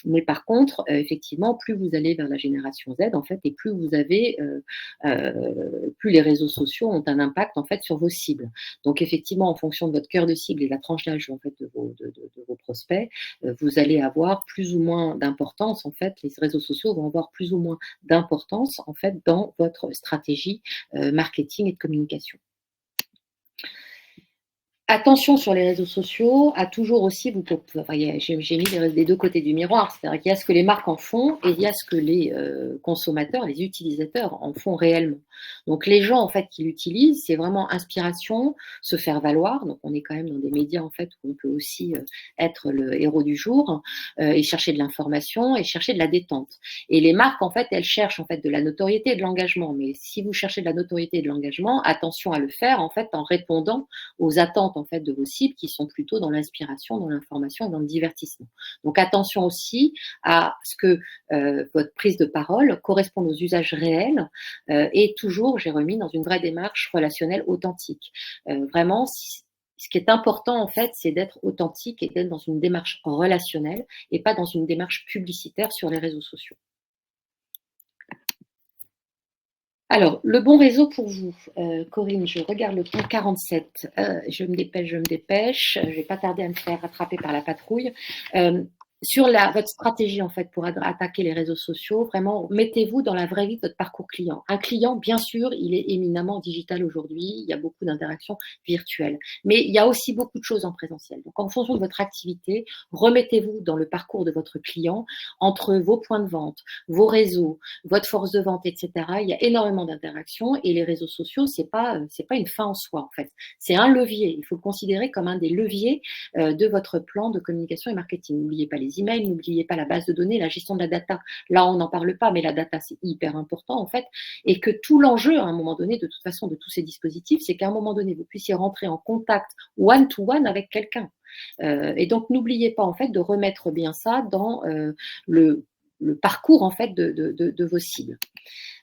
Mais par contre, effectivement, plus vous allez vers la génération Z, en fait, et plus vous avez, plus les réseaux sociaux ont un impact en fait sur vos cibles. Donc, effectivement, en fonction de votre cœur de cible et de la tranche d'âge en fait de vos prospects, vous allez avoir plus ou moins d'importance. En fait, les réseaux sociaux vont avoir plus ou moins d'importance en fait dans votre stratégie marketing et de communication. Attention sur les réseaux sociaux, à toujours aussi, j'ai mis les deux côtés du miroir, c'est-à-dire qu'il y a ce que les marques en font et il y a ce que les consommateurs, les utilisateurs en font réellement. Donc les gens en fait qui l'utilisent, c'est vraiment inspiration, se faire valoir. Donc on est quand même dans des médias en fait où on peut aussi être le héros du jour et chercher de l'information et chercher de la détente. Et les marques en fait, elles cherchent en fait de la notoriété et de l'engagement. Mais si vous cherchez de la notoriété et de l'engagement, attention à le faire en fait en répondant aux attentes en fait de vos cibles qui sont plutôt dans l'inspiration, dans l'information et dans le divertissement. Donc attention aussi à ce que votre prise de parole corresponde aux usages réels et toujours, j'ai remis dans une vraie démarche relationnelle authentique. Vraiment, ce qui est important en fait, c'est d'être authentique et d'être dans une démarche relationnelle et pas dans une démarche publicitaire sur les réseaux sociaux. Alors, le bon réseau pour vous, Corinne, je regarde le temps 47. Je me dépêche. Je ne vais pas tarder à me faire rattraper par la patrouille. Sur votre stratégie en fait pour attaquer les réseaux sociaux, vraiment mettez-vous dans la vraie vie de votre parcours client. Un client, bien sûr, il est éminemment digital aujourd'hui, il y a beaucoup d'interactions virtuelles, mais il y a aussi beaucoup de choses en présentiel. Donc en fonction de votre activité, remettez-vous dans le parcours de votre client entre vos points de vente, vos réseaux, votre force de vente, etc. Il y a énormément d'interactions et les réseaux sociaux, c'est pas une fin en soi en fait. C'est un levier. Il faut le considérer comme un des leviers de votre plan de communication et marketing. N'oubliez pas les emails, n'oubliez pas la base de données, la gestion de la data. Là, on n'en parle pas, mais la data, c'est hyper important en fait. Et que tout l'enjeu, à un moment donné, de toute façon, de tous ces dispositifs, c'est qu'à un moment donné, vous puissiez rentrer en contact one-to-one avec quelqu'un. Et donc, n'oubliez pas en fait de remettre bien ça dans le parcours en fait de vos cibles.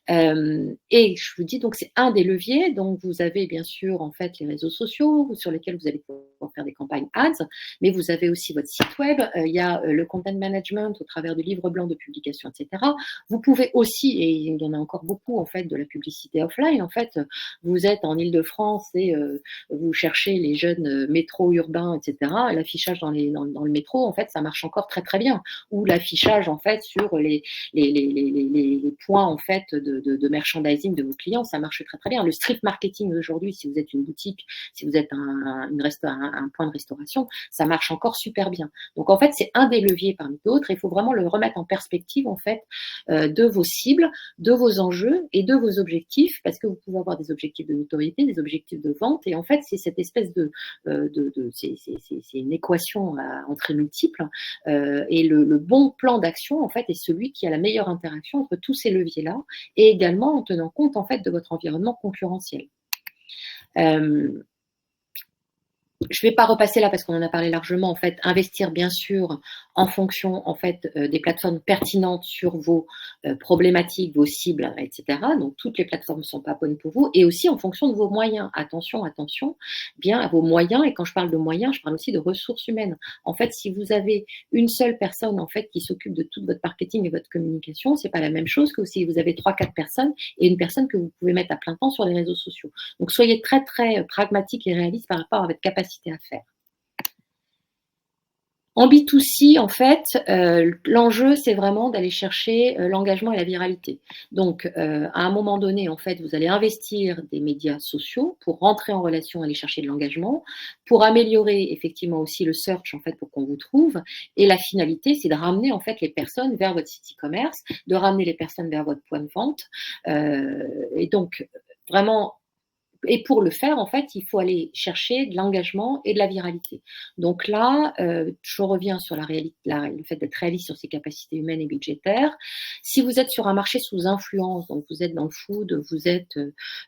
Et je vous dis donc c'est un des leviers. Donc vous avez bien sûr en fait les réseaux sociaux sur lesquels vous allez pouvoir faire des campagnes ads, mais vous avez aussi votre site web. Il y a le content management au travers du livre blanc de publication, etc. Vous pouvez aussi, et il y en a encore beaucoup en fait de la publicité offline. En fait, vous êtes en Île-de-France et vous cherchez les jeunes métros urbains, etc. L'affichage dans le métro, en fait, ça marche encore très très bien. Ou l'affichage en fait sur les points en fait de merchandising de vos clients, ça marche très très bien. Le street marketing aujourd'hui, si vous êtes une boutique, si vous êtes un un point de restauration, ça marche encore super bien. Donc en fait, c'est un des leviers parmi d'autres. Il faut vraiment le remettre en perspective en fait de vos cibles, de vos enjeux et de vos objectifs, parce que vous pouvez avoir des objectifs de notoriété, des objectifs de vente, et en fait, c'est cette espèce c'est une équation à entrée multiple, et le bon plan d'action en fait est celui qui a la meilleure interaction entre tous ces leviers-là, et également en tenant compte en fait de votre environnement concurrentiel. Je ne vais pas repasser là parce qu'on en a parlé largement. En fait, investir bien sûr en fonction en fait des plateformes pertinentes sur vos problématiques, vos cibles, etc. Donc toutes les plateformes ne sont pas bonnes pour vous, et aussi en fonction de vos moyens. Attention, bien à vos moyens. Et quand je parle de moyens, je parle aussi de ressources humaines. En fait, si vous avez une seule personne en fait qui s'occupe de tout votre marketing et votre communication, c'est pas la même chose que si vous avez 3-4 personnes et une personne que vous pouvez mettre à plein temps sur les réseaux sociaux. Donc soyez très très pragmatique et réaliste par rapport à votre capacité à faire. En B2C, en fait, l'enjeu, c'est vraiment d'aller chercher l'engagement et la viralité. Donc, à un moment donné, en fait, vous allez investir des médias sociaux pour rentrer en relation, aller chercher de l'engagement, pour améliorer effectivement aussi le search, en fait, pour qu'on vous trouve. Et la finalité, c'est de ramener, en fait, les personnes vers votre site e-commerce, de ramener les personnes vers votre point de vente. Et donc, vraiment... Et pour le faire, en fait, il faut aller chercher de l'engagement et de la viralité. Donc là, je reviens sur le fait d'être réaliste sur ses capacités humaines et budgétaires. Si vous êtes sur un marché sous influence, donc vous êtes dans le food, vous êtes,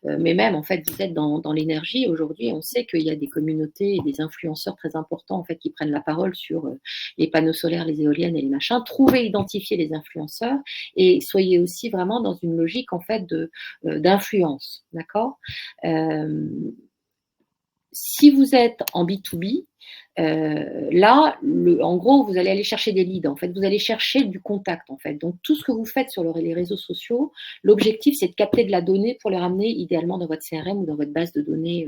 mais même en fait, vous êtes dans l'énergie. Aujourd'hui, on sait qu'il y a des communautés et des influenceurs très importants en fait qui prennent la parole sur les panneaux solaires, les éoliennes et les machins. Trouvez, identifiez les influenceurs et soyez aussi vraiment dans une logique en fait d'influence, d'accord? Si vous êtes en B2B, là, en gros, vous allez aller chercher des leads. En fait, vous allez chercher du contact. En fait, donc tout ce que vous faites sur les réseaux sociaux, l'objectif, c'est de capter de la donnée pour les ramener idéalement dans votre CRM ou dans votre base de données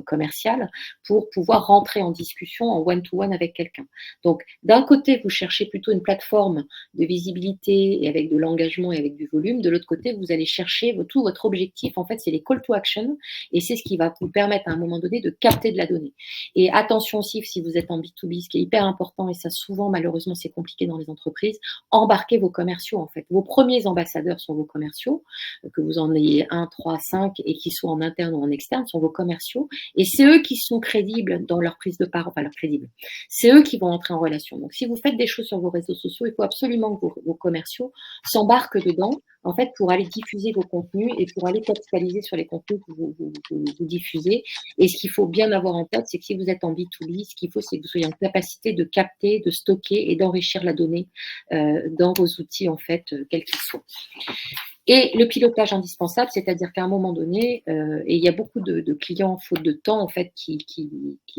commerciale pour pouvoir rentrer en discussion en one-to-one avec quelqu'un. Donc, d'un côté, vous cherchez plutôt une plateforme de visibilité et avec de l'engagement et avec du volume. De l'autre côté, vous allez chercher tout votre objectif. En fait, c'est les call to action et c'est ce qui va vous permettre à un moment donné de capter de la donnée. Et attention aussi, si vous êtes en B2B, ce qui est hyper important, et ça souvent malheureusement c'est compliqué dans les entreprises, embarquez vos commerciaux en fait. Vos premiers ambassadeurs sont vos commerciaux, que vous en ayez 1, 3, 5 et qui soient en interne ou en externe, sont vos commerciaux, et c'est eux qui sont crédibles dans leur prise de parole, enfin leur crédible. C'est eux qui vont entrer en relation. Donc si vous faites des choses sur vos réseaux sociaux, il faut absolument que vos commerciaux s'embarquent dedans, en fait, pour aller diffuser vos contenus et pour aller capitaliser sur les contenus que vous diffusez. Et ce qu'il faut bien avoir en tête, c'est que si vous êtes en B2B, ce qu'il faut, c'est que vous soyez en capacité de capter, de stocker et d'enrichir la donnée dans vos outils, en fait, quels qu'ils soient. Et le pilotage indispensable, c'est-à-dire qu'à un moment donné, et il y a beaucoup de clients, faute de temps, en fait,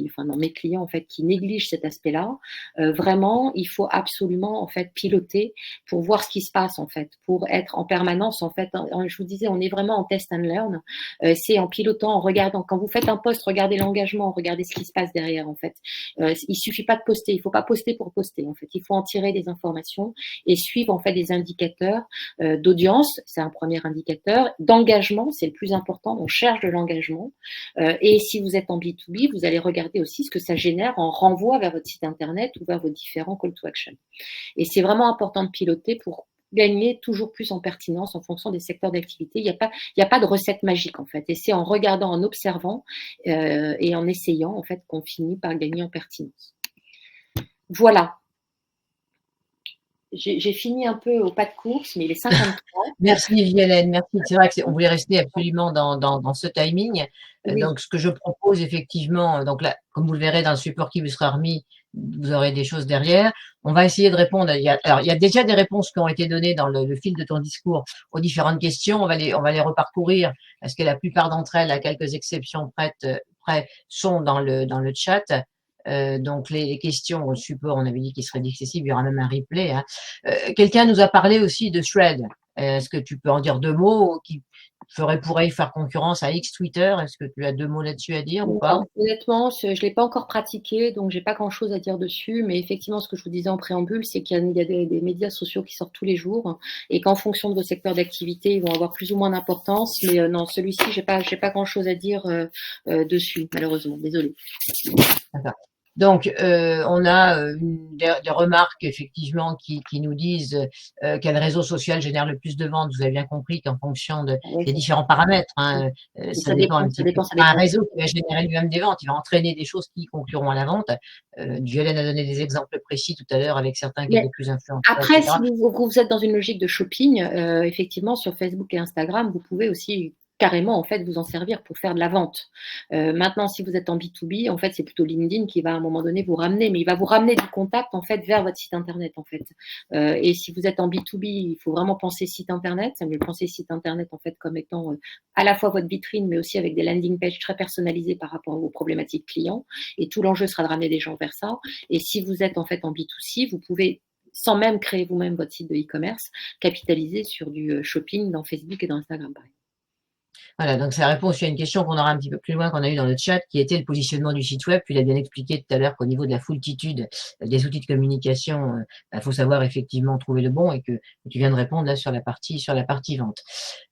enfin, dans mes clients, en fait, qui négligent cet aspect-là. Vraiment, il faut absolument, en fait, piloter pour voir ce qui se passe, en fait, pour être en permanence, en fait. Je vous disais, on est vraiment en test and learn. C'est en pilotant, en regardant. Quand vous faites un post, regardez l'engagement, regardez ce qui se passe derrière, en fait. Il suffit pas de poster. Il faut pas poster pour poster, en fait. Il faut en tirer des informations et suivre, en fait, des indicateurs d'audience. C'est un premier indicateur. D'engagement, c'est le plus important. On cherche de l'engagement. Et si vous êtes en B2B, vous allez regarder aussi ce que ça génère en renvoi vers votre site internet ou vers vos différents call to action. Et c'est vraiment important de piloter pour gagner toujours plus en pertinence en fonction des secteurs d'activité. Il n'y a pas de recette magique en fait. Et c'est en regardant, en observant et en essayant en fait qu'on finit par gagner en pertinence. Voilà. J'ai fini un peu au pas de course, mais il est 53. Merci Violaine, merci. C'est vrai qu'on voulait rester absolument dans ce timing. Oui. Donc, ce que je propose effectivement, donc là, comme vous le verrez dans le support qui vous sera remis, vous aurez des choses derrière. On va essayer de répondre. Alors, il y a déjà des réponses qui ont été données dans le fil de ton discours aux différentes questions. On va les reparcourir parce que la plupart d'entre elles, à quelques exceptions près, sont dans le chat. Donc les questions au support, on avait dit qu'il serait accessible, il y aura même un replay. Hein. Quelqu'un nous a parlé aussi de Thread. Est-ce que tu peux en dire deux mots pourrait y faire concurrence à X Twitter? Est-ce que tu as 2 mots là-dessus à dire ou pas? Non, honnêtement, je ne l'ai pas encore pratiqué, donc j'ai pas grand-chose à dire dessus. Mais effectivement, ce que je vous disais en préambule, c'est qu'il y a des médias sociaux qui sortent tous les jours et qu'en fonction de vos secteurs d'activité, ils vont avoir plus ou moins d'importance. Mais non, celui-ci, j'ai pas grand-chose à dire dessus, malheureusement. Désolée. D'accord. Donc, on a des remarques effectivement qui nous disent quel réseau social génère le plus de ventes. Vous avez bien compris qu'en fonction des différents paramètres, hein, ça dépend un petit peu. Un réseau qui va générer lui-même des ventes, il va entraîner des choses qui concluront à la vente. Violaine a donné des exemples précis tout à l'heure avec certains qui étaient plus influents. Après, si vous êtes dans une logique de shopping, effectivement, sur Facebook et Instagram, vous pouvez aussi carrément en fait vous en servir pour faire de la vente. Maintenant, si vous êtes en B2B, en fait, c'est plutôt LinkedIn qui va à un moment donné vous ramener, mais il va vous ramener du contact en fait vers votre site internet en fait. Et si vous êtes en B2B, il faut vraiment penser site internet. Ça veut penser site internet en fait comme étant à la fois votre vitrine, mais aussi avec des landing pages très personnalisées par rapport aux problématiques clients. Et tout l'enjeu sera de ramener des gens vers ça. Et si vous êtes en fait en B2C, vous pouvez sans même créer vous-même votre site de e-commerce, capitaliser sur du shopping dans Facebook et dans Instagram, par exemple. Voilà, donc ça répond aussi à une question qu'on aura un petit peu plus loin, qu'on a eu dans le chat, qui était le positionnement du site web. Puis il a bien expliqué tout à l'heure qu'au niveau de la foultitude des outils de communication, il faut savoir effectivement trouver le bon, et que tu viens de répondre là sur la partie vente.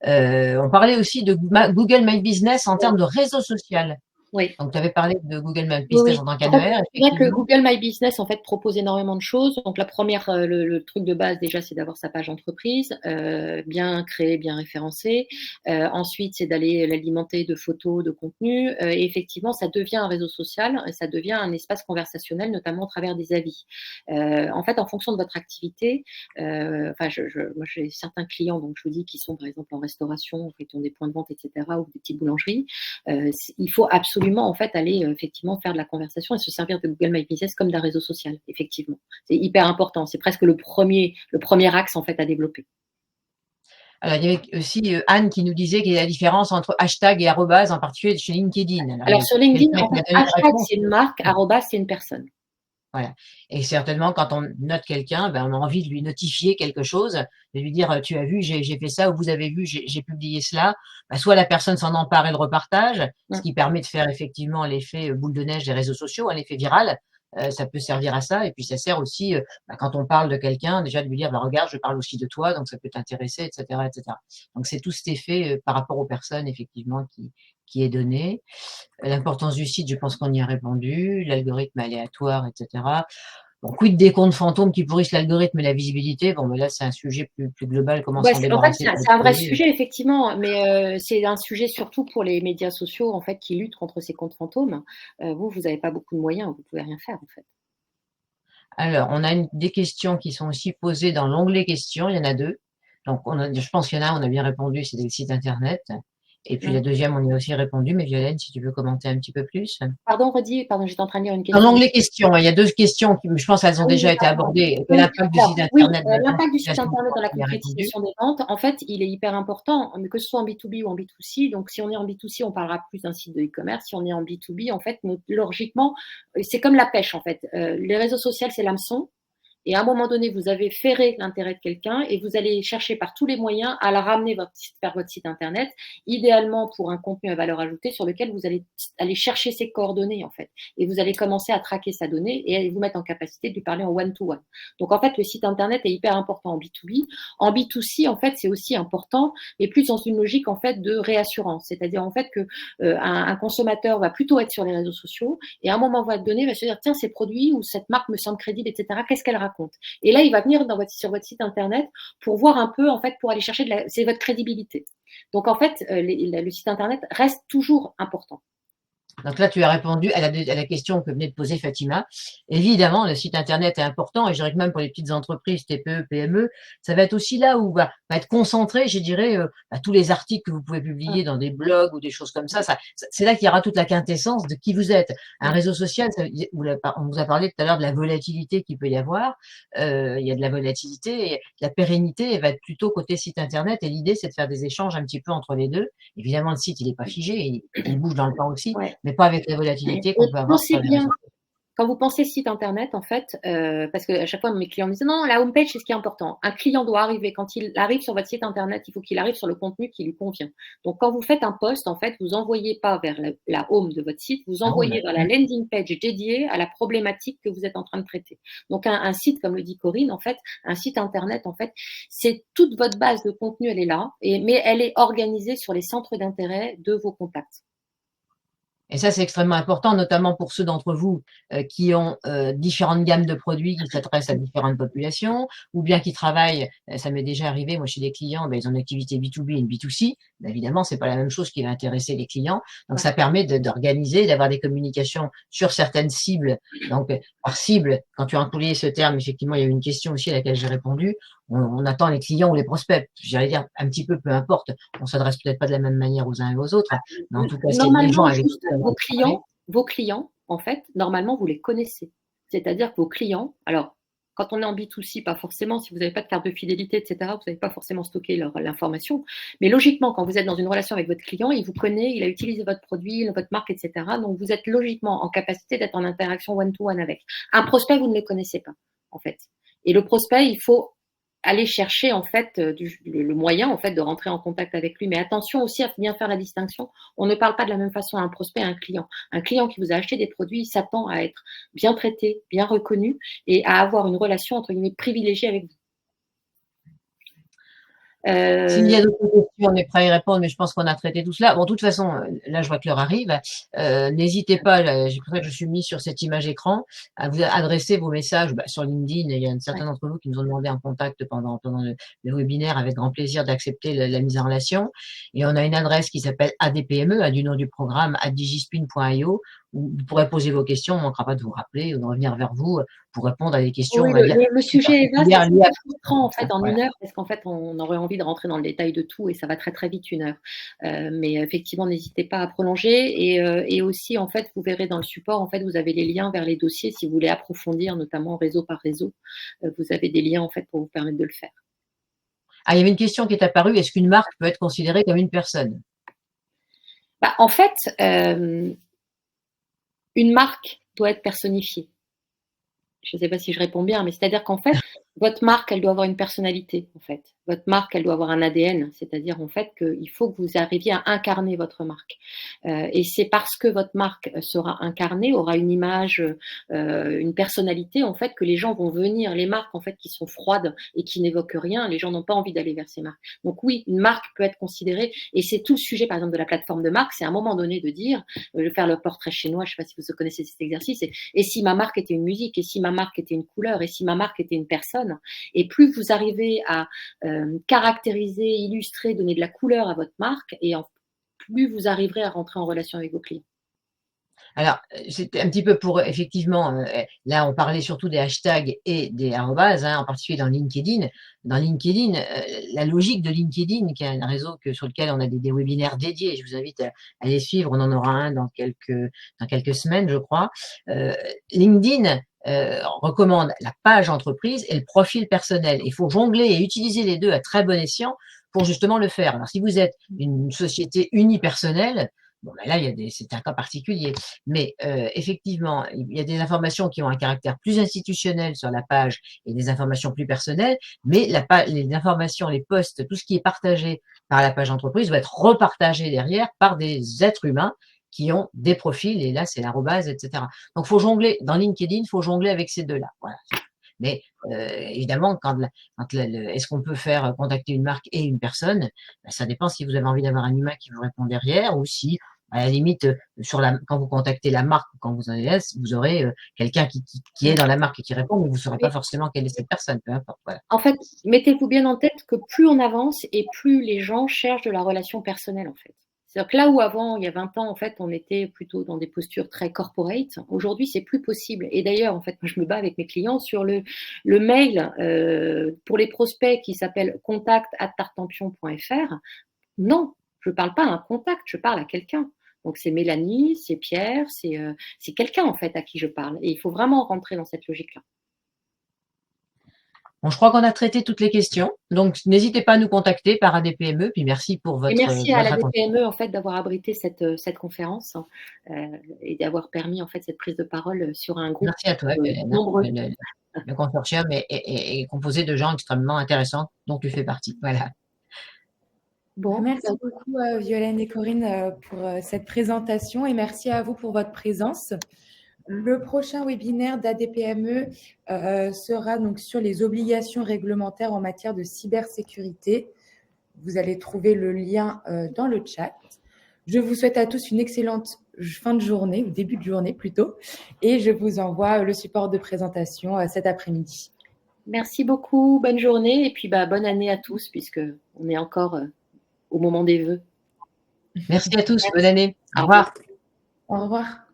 On parlait aussi de Google My Business en termes de réseau social. Oui. Donc, tu avais parlé de Google My Business en tant qu'annuaire. C'est bien que Google My Business en fait propose énormément de choses. Donc la première, le truc de base déjà, c'est d'avoir sa page entreprise, bien créée, bien référencée. Ensuite, c'est d'aller l'alimenter de photos, de contenu. Et effectivement, ça devient un réseau social, ça devient un espace conversationnel, notamment à travers des avis. En fait, en fonction de votre activité, moi j'ai certains clients, donc je vous dis, qui sont par exemple en restauration, qui ont des points de vente, etc., ou des petites boulangeries. Il faut absolument en fait aller effectivement faire de la conversation et se servir de Google My Business comme d'un réseau social, effectivement. C'est hyper important. C'est presque le premier axe en fait à développer. Alors, il y avait aussi Anne qui nous disait qu'il y a la différence entre hashtag et arrobase, en particulier chez LinkedIn. Alors sur LinkedIn, en fait, hashtag c'est une marque, arrobase c'est une personne. Voilà. Et certainement, quand on note quelqu'un, on a envie de lui notifier quelque chose, de lui dire, tu as vu, j'ai fait ça, ou vous avez vu, j'ai publié cela. Soit la personne s'en empare et le repartage, ce qui permet de faire effectivement l'effet boule de neige des réseaux sociaux, l'effet viral. Ça peut servir à ça. Et puis, ça sert aussi, quand on parle de quelqu'un, déjà de lui dire, regarde, je parle aussi de toi, donc ça peut t'intéresser, etc., etc. Donc, c'est tout cet effet par rapport aux personnes, effectivement, qui est donné. L'importance du site, je pense qu'on y a répondu. L'algorithme aléatoire, etc. Bon, quid des comptes fantômes qui pourrissent l'algorithme et la visibilité? Bon, mais là, c'est un sujet plus global. Comment s'en débarrasser? En fait, c'est un vrai sujet, effectivement, mais c'est un sujet surtout pour les médias sociaux, en fait, qui luttent contre ces comptes fantômes. Vous n'avez pas beaucoup de moyens, vous pouvez rien faire, en fait. Alors, on a des questions qui sont aussi posées dans l'onglet questions. Il y en a 2. Donc, je pense qu'il y en a un, on a bien répondu, c'est des sites internet. Et puis la deuxième, on y a aussi répondu, mais Violaine, si tu veux commenter un petit peu plus. Pardon, redis, pardon, j'étais en train de lire une question. Dans l'onglet questions, il y a 2 questions qui, je pense, elles ont déjà été abordées. L'impact du site internet. Oui, l'impact du site internet dans la concrétisation des ventes, en fait, il est hyper important, que ce soit en B2B ou en B2C. Donc, si on est en B2C, on parlera plus d'un site de e-commerce. Si on est en B2B, en fait, logiquement, c'est comme la pêche, en fait. Les réseaux sociaux, c'est l'hameçon. Et à un moment donné, vous avez ferré l'intérêt de quelqu'un et vous allez chercher par tous les moyens à la ramener vers votre site internet, idéalement pour un contenu à valeur ajoutée sur lequel vous allez aller chercher ses coordonnées en fait. Et vous allez commencer à traquer sa donnée et vous mettre en capacité de lui parler en one-to-one. Donc en fait, le site internet est hyper important en B2B. En B2C, en fait, c'est aussi important, mais plus dans une logique en fait de réassurance. C'est-à-dire en fait que un consommateur va plutôt être sur les réseaux sociaux et à un moment donné, va se dire tiens, ces produits ou cette marque me semble crédible, etc. Qu'est-ce qu'elle raconte? Et là, il va venir sur votre site internet pour voir un peu, en fait, pour aller chercher c'est votre crédibilité. Donc, en fait, le site internet reste toujours important. Donc là, tu as répondu à la question que venait de poser Fatima. Évidemment, le site internet est important, et je dirais que même pour les petites entreprises, TPE, PME, ça va être aussi là où va être concentré, je dirais, tous les articles que vous pouvez publier dans des blogs ou des choses comme ça. C'est là qu'il y aura toute la quintessence de qui vous êtes. Un réseau social, on vous a parlé tout à l'heure de la volatilité qu'il peut y avoir. Il y a de la volatilité, et la pérennité va être plutôt côté site internet, et l'idée, c'est de faire des échanges un petit peu entre les deux. Évidemment, le site, il n'est pas figé, il bouge dans le temps aussi. Mais pas avec la volatilité qu'on peut avoir sur les réseaux. Quand vous pensez site internet, en fait, parce qu'à chaque fois mes clients me disent non, la homepage c'est ce qui est important. Un client doit arriver, quand il arrive sur votre site internet, il faut qu'il arrive sur le contenu qui lui convient. Donc quand vous faites un post, en fait, vous envoyez pas vers la home de votre site, vous Ah bon, envoyez vers la landing page dédiée à la problématique que vous êtes en train de traiter. Donc un site, comme le dit Corinne, en fait, un site internet, en fait, c'est toute votre base de contenu, elle est là, mais elle est organisée sur les centres d'intérêt de vos contacts. et ça, c'est extrêmement important, notamment pour ceux d'entre vous, qui ont, différentes gammes de produits qui s'adressent à différentes populations ou bien qui travaillent, ça m'est déjà arrivé, moi, chez des clients, ils ont une activité B2B et une B2C. Évidemment, c'est pas la même chose qui va intéresser les clients. Donc Ouais. ça permet d'organiser, d'avoir des communications sur certaines cibles. Donc, par cible, quand tu as employé ce terme, effectivement, il y a eu une question aussi à laquelle j'ai répondu. On attend les clients ou les prospects. J'allais dire un petit peu, peu importe. On s'adresse peut-être pas de la même manière aux uns et aux autres, mais en tout cas, c'est les gens Normalement, avec qui juste on va parler. vos clients, en fait, normalement, vous les connaissez. C'est-à-dire que vos clients, alors, quand on est en B2C, pas forcément, si vous n'avez pas de carte de fidélité, etc., vous n'avez pas forcément stocké l'information. Mais logiquement, quand vous êtes dans une relation avec votre client, il vous connaît, il a utilisé votre produit, votre marque, etc. Donc, vous êtes logiquement en capacité d'être en interaction one-to-one avec. Un prospect, vous ne le connaissez pas, en fait. Et le prospect, il faut aller chercher en fait le moyen en fait de rentrer en contact avec lui. Mais attention aussi à bien faire la distinction. On ne parle pas de la même façon à un prospect et à un client. Un client qui vous a acheté des produits, il s'attend à être bien traité, bien reconnu et à avoir une relation entre guillemets privilégiée avec vous. S'il y a d'autres questions, on est prêt à y répondre, mais je pense qu'on a traité tout cela. Bon, de toute façon, là, je vois que l'heure arrive. N'hésitez pas, c'est pour ça que je suis mis sur cette image écran, à vous adresser vos messages sur LinkedIn. Il y a certains d'entre vous qui nous ont demandé un contact pendant le webinaire, avec grand plaisir d'accepter la mise en relation. Et on a une adresse qui s'appelle ADPME, du nom du programme, @digispin.io, où vous pourrez poser vos questions. On ne manquera pas de vous rappeler ou de revenir vers vous pour répondre à des questions, Oui, on va dire, le plus sujet est vaste, particulières c'est un liées à peu frustrant en fait en voilà. 1 heure parce qu'en fait on aurait envie de rentrer dans le détail de tout et ça va très très vite 1 heure. Mais effectivement, n'hésitez pas à prolonger et aussi en fait vous verrez dans le support en fait vous avez les liens vers les dossiers si vous voulez approfondir notamment réseau par réseau. Vous avez des liens en fait pour vous permettre de le faire. Ah, il y avait une question qui est apparue, est-ce qu'une marque peut être considérée comme une personne? Bah, en fait, une marque doit être personnifiée. Je ne sais pas si je réponds bien, mais c'est-à-dire qu'en fait, votre marque, elle doit avoir une personnalité, en fait. Votre marque, elle doit avoir un ADN, c'est-à-dire en fait qu'il faut que vous arriviez à incarner votre marque. Et c'est parce que votre marque sera incarnée, aura une image, une personnalité, en fait, que les gens vont venir. Les marques, en fait, qui sont froides et qui n'évoquent rien, les gens n'ont pas envie d'aller vers ces marques. Donc oui, une marque peut être considérée, et c'est tout le sujet, par exemple, de la plateforme de marque, c'est à un moment donné de dire, je vais faire le portrait chinois, je ne sais pas si vous connaissez cet exercice, et si ma marque était une musique, et si ma marque était une couleur, et si ma marque était une personne, et plus vous arrivez à caractériser, illustrer, donner de la couleur à votre marque, et plus vous arriverez à rentrer en relation avec vos clients. Alors, c'était un petit peu pour effectivement, là, on parlait surtout des hashtags et des arrobas, en particulier dans LinkedIn. Dans LinkedIn, la logique de LinkedIn, qui est un réseau sur lequel on a des webinaires dédiés, je vous invite à les suivre, on en aura un dans quelques semaines, je crois. LinkedIn recommande la page entreprise et le profil personnel. Il faut jongler et utiliser les deux à très bon escient pour justement le faire. Alors, si vous êtes une société unipersonnelle, bon, là, c'est un cas particulier. Mais effectivement, il y a des informations qui ont un caractère plus institutionnel sur la page et des informations plus personnelles, mais les informations, les posts, tout ce qui est partagé par la page entreprise va être repartagé derrière par des êtres humains qui ont des profils, et là, c'est l'arrobase, etc. Donc, faut jongler, dans LinkedIn, il faut jongler avec ces deux-là. Voilà. Mais évidemment, est-ce qu'on peut faire contacter une marque et une personne? Ça dépend si vous avez envie d'avoir un humain qui vous répond derrière, ou si, à la limite, quand vous contactez la marque, quand vous en êtes, vous aurez quelqu'un qui est dans la marque et qui répond, mais vous ne saurez pas forcément quelle est cette personne, peu importe. Voilà. En fait, mettez-vous bien en tête que plus on avance et plus les gens cherchent de la relation personnelle, en fait. C'est-à-dire que là où avant, il y a 20 ans, en fait, on était plutôt dans des postures très corporate, aujourd'hui, c'est plus possible. Et d'ailleurs, en fait, moi, je me bats avec mes clients sur le mail pour les prospects qui s'appelle contact@tartampion.fr. Non, je ne parle pas à un contact, je parle à quelqu'un. Donc, c'est Mélanie, c'est Pierre, c'est quelqu'un, en fait, à qui je parle. Et il faut vraiment rentrer dans cette logique-là. Bon, je crois qu'on a traité toutes les questions, donc n'hésitez pas à nous contacter par ADPME, puis merci pour Et votre merci à la attention. DPME en fait d'avoir abrité cette conférence et d'avoir permis en fait cette prise de parole sur un groupe Merci à toi, Hélène. nombreux. Le consortium est composé de gens extrêmement intéressants, dont tu fais partie. Voilà. Bon, Merci beaucoup, Violaine et Corinne, pour cette présentation et merci à vous pour votre présence. Le prochain webinaire d'ADPME sera donc sur les obligations réglementaires en matière de cybersécurité. Vous allez trouver le lien dans le chat. Je vous souhaite à tous une excellente fin de journée, ou début de journée plutôt, et je vous envoie le support de présentation cet après-midi. Merci beaucoup, bonne journée et puis bonne année à tous puisque on est encore au moment des vœux. Merci à tous, bonne année. Au revoir. Au revoir.